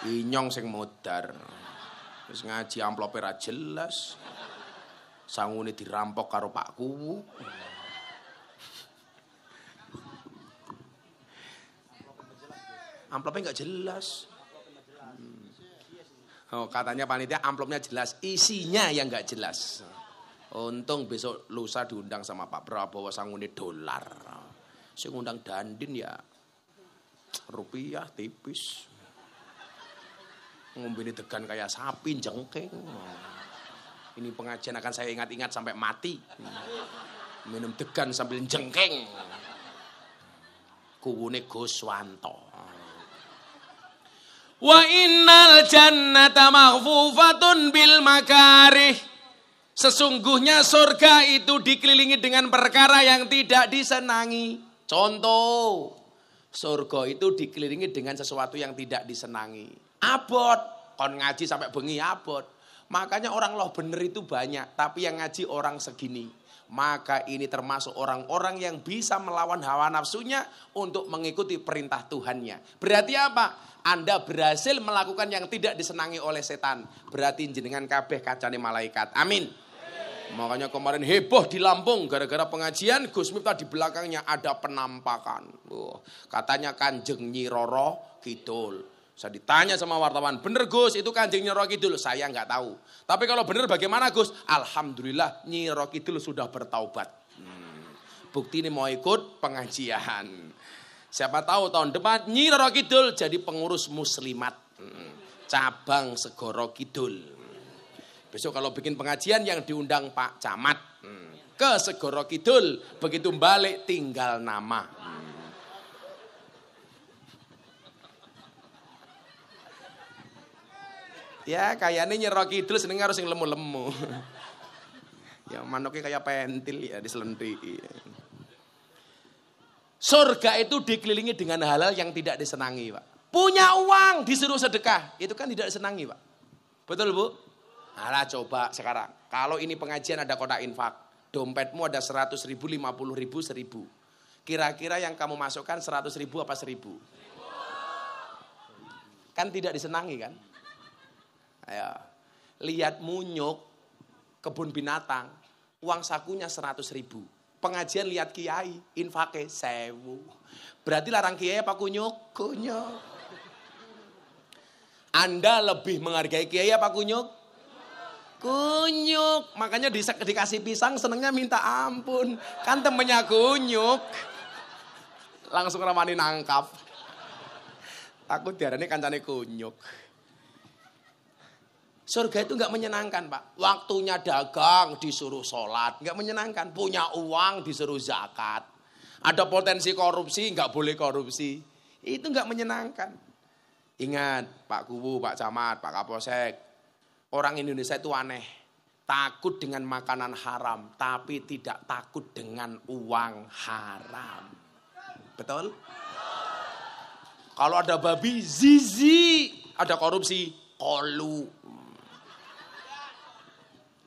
Inyong sing modar. Terus ngaji amplope ra jelas. Sangune dirampok karo pakku. Amplopnya nggak jelas. Oh, katanya panitia amplopnya jelas, isinya yang nggak jelas. Untung besok lusa diundang sama Pak Prabowo sangune dolar. Sing ngundang Dandin ya rupiah tipis. Ngombene degan kayak sapi jengking. Ini pengajian akan saya ingat-ingat sampai mati. Minum degan sambil jengking. Kuwune Guswanto. Wa innal jannata maghfufatun bil makarih. Sesungguhnya surga itu dikelilingi dengan perkara yang tidak disenangi. Contoh, surga itu dikelilingi dengan sesuatu yang tidak disenangi. Abot, kon ngaji sampai bengi abot. Makanya orang loh bener itu banyak, tapi yang ngaji orang segini. Maka ini termasuk orang-orang yang bisa melawan hawa nafsunya untuk mengikuti perintah Tuhannya. Berarti apa? Anda berhasil melakukan yang tidak disenangi oleh setan. Berarti jenengan kabeh kacane malaikat. Amin. Makanya kemarin heboh di Lampung gara-gara pengajian Gus Miftah di belakangnya ada penampakan. Katanya Kanjeng Nyi Roro Kidul. Saya ditanya sama wartawan, bener Gus itu Kanjeng Nyi Roro Kidul? Saya nggak tahu. Tapi kalau bener bagaimana Gus? Alhamdulillah Nyi Roro Kidul sudah bertaubat. Bukti ini mau ikut pengajian. Siapa tahu tahun depan Nyi Roro Kidul jadi pengurus muslimat. Cabang Segoro Kidul. Besok kalau bikin pengajian yang diundang Pak Camat ke Segoro Kidul, begitu balik tinggal nama. Ya kayaknya Nyi Roro Kidul seneng harus yang lemu-lemu. Ya manuknya kayak pentil ya diselenti. Surga itu dikelilingi dengan hal-hal yang tidak disenangi, Pak. Punya uang disuruh sedekah, itu kan tidak disenangi, Pak. Betul, Bu? Nah, coba sekarang. Kalau ini pengajian ada kotak infak. Dompetmu ada 100 ribu, 50 ribu, 1000. Kira-kira yang kamu masukkan 100 ribu apa 1000? Kan tidak disenangi kan? Ayo. Lihat munyuk, kebun binatang. Uang sakunya 100 ribu. Pengajian lihat kiai, infake 1000. Berarti larang kiai apa kunyuk? Kunyuk. Anda lebih menghargai kiai apa kunyuk? Kunyuk, makanya dikasih pisang senengnya minta ampun. Kan temennya kunyuk. Langsung ramani nangkap. Takut diarani kancane kunyuk. Surga itu gak menyenangkan, Pak. Waktunya dagang disuruh sholat, gak menyenangkan. Punya uang disuruh zakat. Ada potensi korupsi, gak boleh korupsi. Itu gak menyenangkan. Ingat, Pak Kuwu, Pak Camat, Pak Kapolsek. Orang Indonesia itu aneh, takut dengan makanan haram, tapi tidak takut dengan uang haram. Betul? Kalau ada babi, zizi. Ada korupsi, kolu.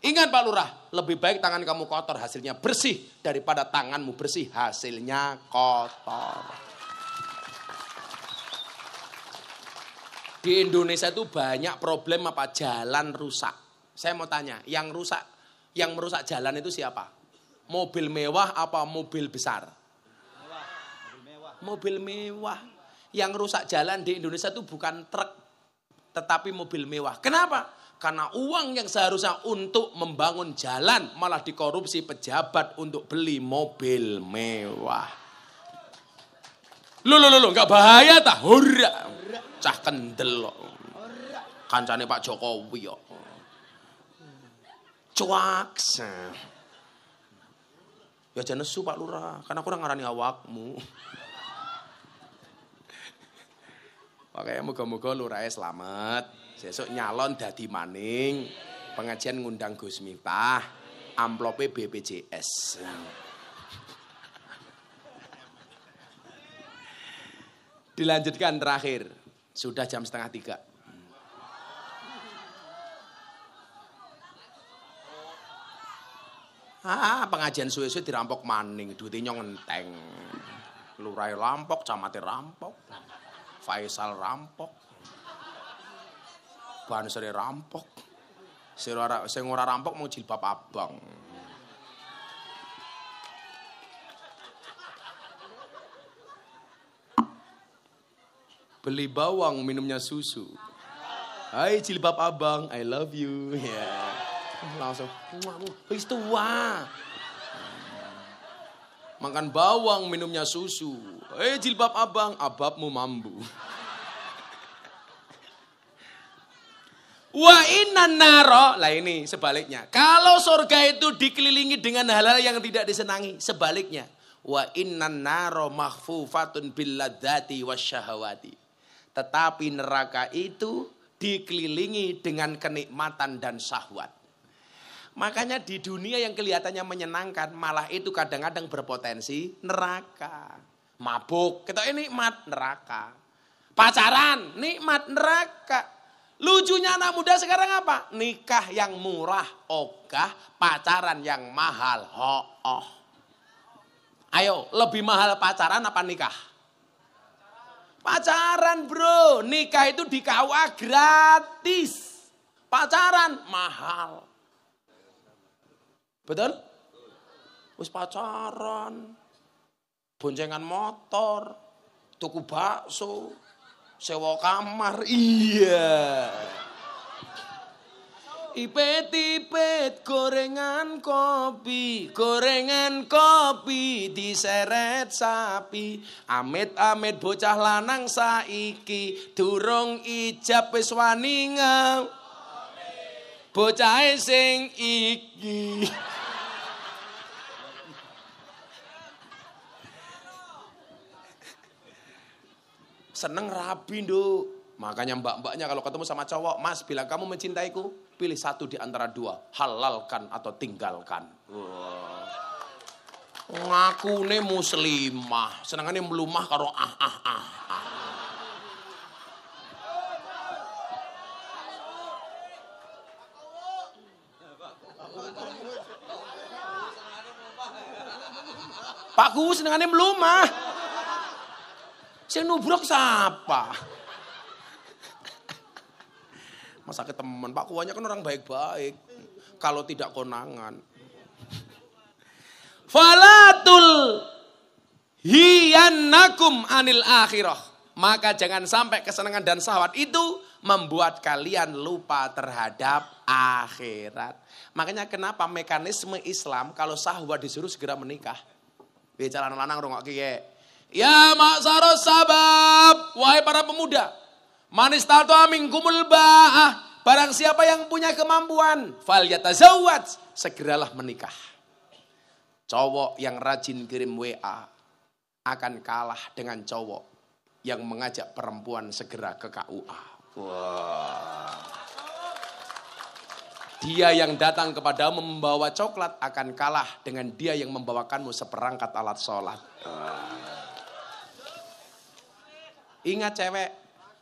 Ingat Pak Lurah, lebih baik tangan kamu kotor, hasilnya bersih, daripada tanganmu bersih, hasilnya kotor. Di Indonesia itu banyak problem apa? Jalan rusak. Saya mau tanya, yang merusak jalan itu siapa? Mobil mewah apa mobil besar? Mobil mewah. Yang rusak jalan di Indonesia itu bukan truk, tetapi mobil mewah. Kenapa? Karena uang yang seharusnya untuk membangun jalan malah dikorupsi pejabat untuk beli mobil mewah. Loh, nggak bahaya tah? Hurra. Cah kendel kok. Kancane Pak Jokowi kok. Cuaks. Ya jangan nesu Pak Lurah, karena kurang ngarani awakmu. Makanya moga-moga Lurahnya selamat. Sesuk nyalon dadi maning. Pengajian ngundang Gus Miftah. Amplope BPJS. Dilanjutkan terakhir. Sudah jam 2:30. Pengajian suwe-suwe dirampok maning, duitnya ngenteng. Lurah rampok, camate rampok. Faisal rampok. Bansere rampok. Sing ora rampok mau jilbab abang. Beli bawang minumnya susu. Hai jilbab abang, I love you. Yeah. Langsung, wis tua. Makan bawang, minumnya susu. Jilbab abang, ababmu mambu. Wa innan naro, lah ini sebaliknya. Kalau surga itu dikelilingi dengan hal-hal yang tidak disenangi, sebaliknya. Wa innan naro makhfufatun bil ladzati wasyahawati. Tetapi neraka itu dikelilingi dengan kenikmatan dan syahwat. Makanya di dunia yang kelihatannya menyenangkan, malah itu kadang-kadang berpotensi neraka. Mabuk, kita ini nikmat neraka. Pacaran, nikmat neraka. Lucunya anak muda sekarang apa? Nikah yang murah, ogah, pacaran yang mahal, ho-oh. Ayo, lebih mahal pacaran apa nikah? Pacaran bro, nikah itu di KUA gratis. Pacaran mahal. Betul? Wis pacaran, boncengan motor, tuku bakso, sewa kamar, iya. Ipet-ipet gorengan kopi diseret sapi. Amit-amit bocah lanang saiki durung ijab wis wani bocah sing iki. Seneng rabi nduk. Makanya mbak-mbaknya kalau ketemu sama cowok, Mas bilang kamu mencintaiku, pilih satu di antara dua, halalkan atau tinggalkan. Ngakune muslimah, senengane melumah karo Pak Gus senengane melumah. Sing nubruk siapa? Masa ke teman, Pak Kuanya kan orang baik-baik. Kalau tidak konangan. Falatul hiyannakum anil akhirah. Maka jangan sampai kesenangan dan syahwat itu membuat kalian lupa terhadap akhirat. Makanya kenapa mekanisme Islam kalau syahwat disuruh segera menikah. Bicara lanang rungok kiye. Ya ma'saros sabab, wahai para pemuda, man istata'a minkumul ba'ah, barang siapa yang punya kemampuan, falyatazawwaj, segeralah menikah. Cowok yang rajin kirim WA akan kalah dengan cowok yang mengajak perempuan segera ke KUA. Wah. Dia yang datang kepadamu membawa coklat akan kalah dengan dia yang membawakanmu seperangkat alat sholat. Ingat cewek,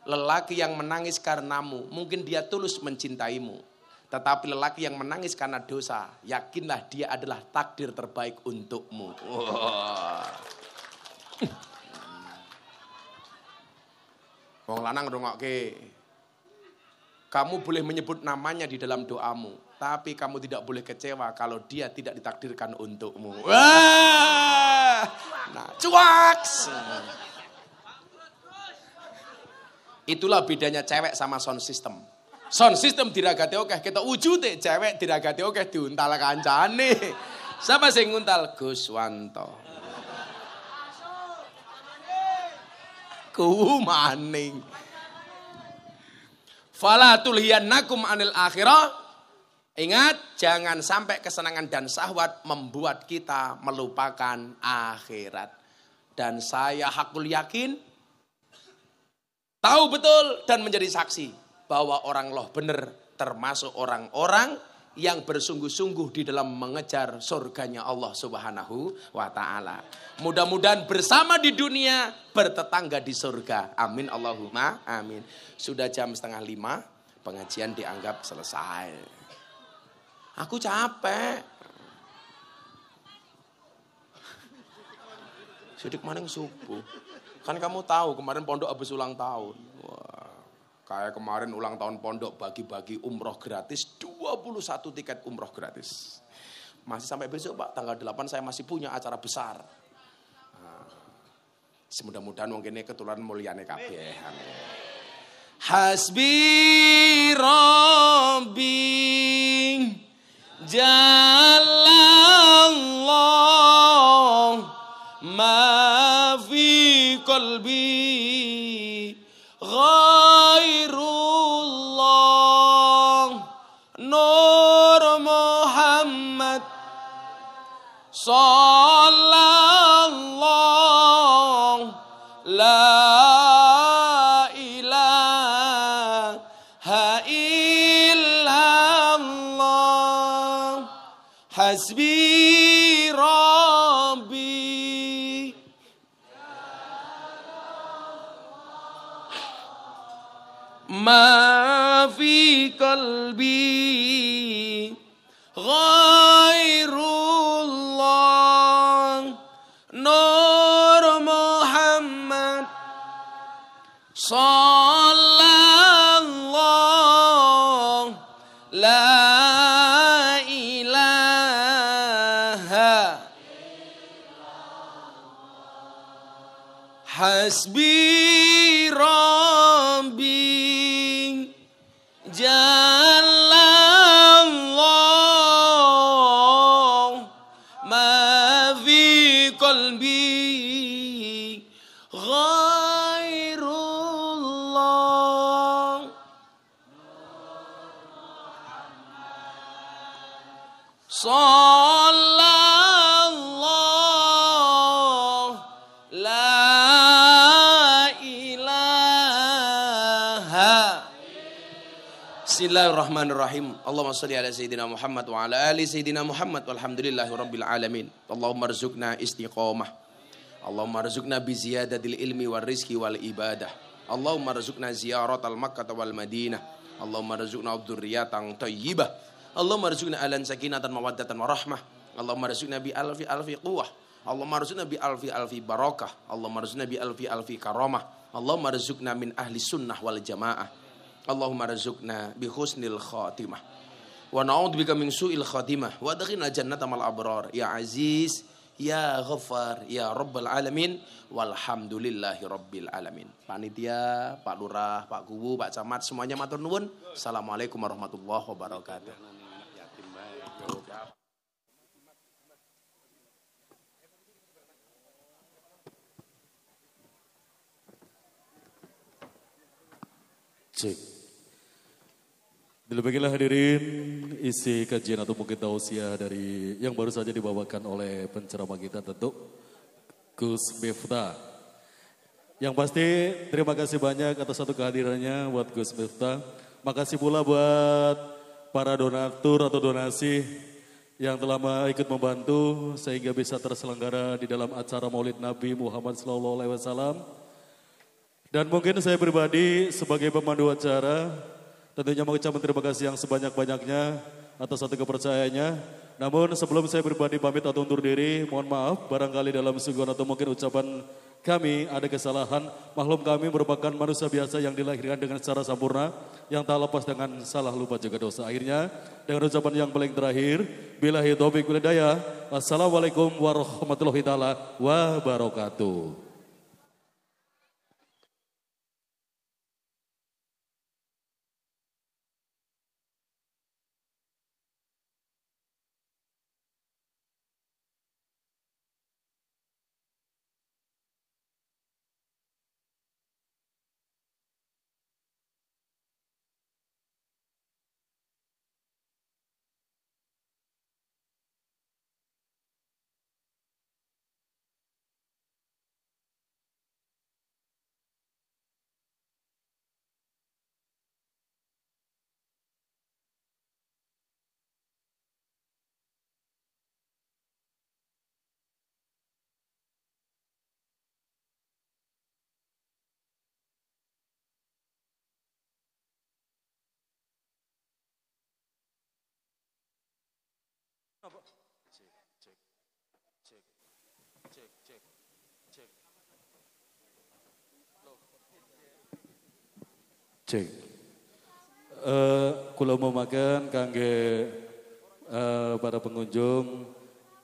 lelaki yang menangis karenamu, mungkin dia tulus mencintaimu. Tetapi lelaki yang menangis karena dosa, yakinlah dia adalah takdir terbaik untukmu. Wong lanang rungokke. Kamu boleh menyebut namanya di dalam doamu, tapi kamu tidak boleh kecewa kalau dia tidak ditakdirkan untukmu. Wah! Nah, cuaks. Itulah bedanya cewek sama sound system. Sound system diragati oke, kita wujute cewek diragati oke diuntal kancane. Siapa sing nguntal? Guswanto. Ku maning. Fala tulhiyannakum anil akhirah. Ingat, jangan sampai kesenangan dan syahwat membuat kita melupakan akhirat. Dan saya hakul yakin, tahu betul dan menjadi saksi bahwa orang loh benar termasuk orang-orang yang bersungguh-sungguh di dalam mengejar surganya Allah Subhanahu wa ta'ala. Mudah-mudahan bersama di dunia, bertetangga di surga. Amin Allahumma amin. Sudah jam 4:30, pengajian dianggap selesai. Aku capek. Sidik maning subuh. Kan kamu tahu kemarin pondok habis ulang tahun. Wah, kayak kemarin ulang tahun pondok bagi-bagi umroh gratis, 21 tiket umroh gratis. Masih sampai besok Pak, tanggal 8 saya masih punya acara besar. Nah, semudah-mudahan mungkin ini ketularan mulyane kabeh. Hasbi Rabbi Jalallah ma fi qalbi ghairullah Nur Muhammad sallallahu la ilaha illallah hasbi rabbi ma fi qalbi ghairullah Nur Muhammad sallallahu la ilaha hasbi rabbi jalallah ma fi qalbi ghairullah sallallahu la ilaha Bismillahirrahmanirrahim. Allahumma shalli ala sayyidina Muhammad wa ala ali sayyidina Muhammad walhamdulillahi rabbil alamin. Allahumma rzuqna istiqamah. Allahumma rzuqna bi ziyadatil ilmi war rizqi wal ibadah. Allahumma rzuqna ziyaratal Makkah wal Madinah. Allahumma rzuqna dzurriyyatan thayyibah. Allahumma rzuqna alan sakinatan mawaddatan warahmah. Allahumma rzuqna bi alfi alfi quwwah. Allahumma rzuqna bi alfi alfi barakah. Allahumma rzuqna bi alfi alfi karamah. Allahumma rzuqna min ahli sunnah wal jamaah. Allahumma rzuqna bi husnil khatimah. Wa na'udzubika min su'il khatimah. Wa adkhilna jannata mal abrar. Ya Aziz, ya Ghaffar, ya Rabbal alamin. Walhamdulillahi rabbil alamin. Panitia, Pak Lurah, Pak Kubu, Pak Camat, semuanya matur nuwun. Assalamualaikum warahmatullahi wabarakatuh. Cek. Demikianlah hadirin isi kajian atau mungkin tausiah dari yang baru saja dibawakan oleh penceramah kita tentu Gus Miftah. Yang pasti terima kasih banyak atas satu kehadirannya buat Gus Miftah. Makasih pula buat para donatur atau donasi yang telah ikut membantu sehingga bisa terselenggara di dalam acara Maulid Nabi Muhammad SAW. Dan mungkin saya pribadi sebagai pemandu acara tentunya mengucapkan terima kasih yang sebanyak-banyaknya atas satu kepercayaannya. Namun sebelum saya pribadi pamit atau undur diri, mohon maaf barangkali dalam suguhan atau mungkin ucapan kami ada kesalahan. Maklum kami merupakan manusia biasa yang dilahirkan dengan secara sempurna, yang tak lepas dengan salah lupa juga dosa. Akhirnya dengan ucapan yang paling terakhir, billahi taufiq wal hidayah. Wassalamualaikum warahmatullahi taala wabarakatuh. Cek. Kula mau makan kangge para pengunjung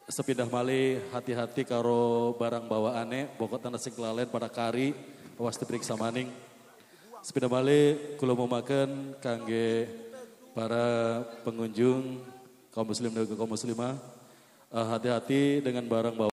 sepindah malih hati-hati karo barang bawaane pokok tanah sing kelalen pada kari awas diperiksa maning. Sepindah malih kula mau makan kangge para pengunjung kaum muslim dan kaum muslimah, hati-hati dengan barang bawaan.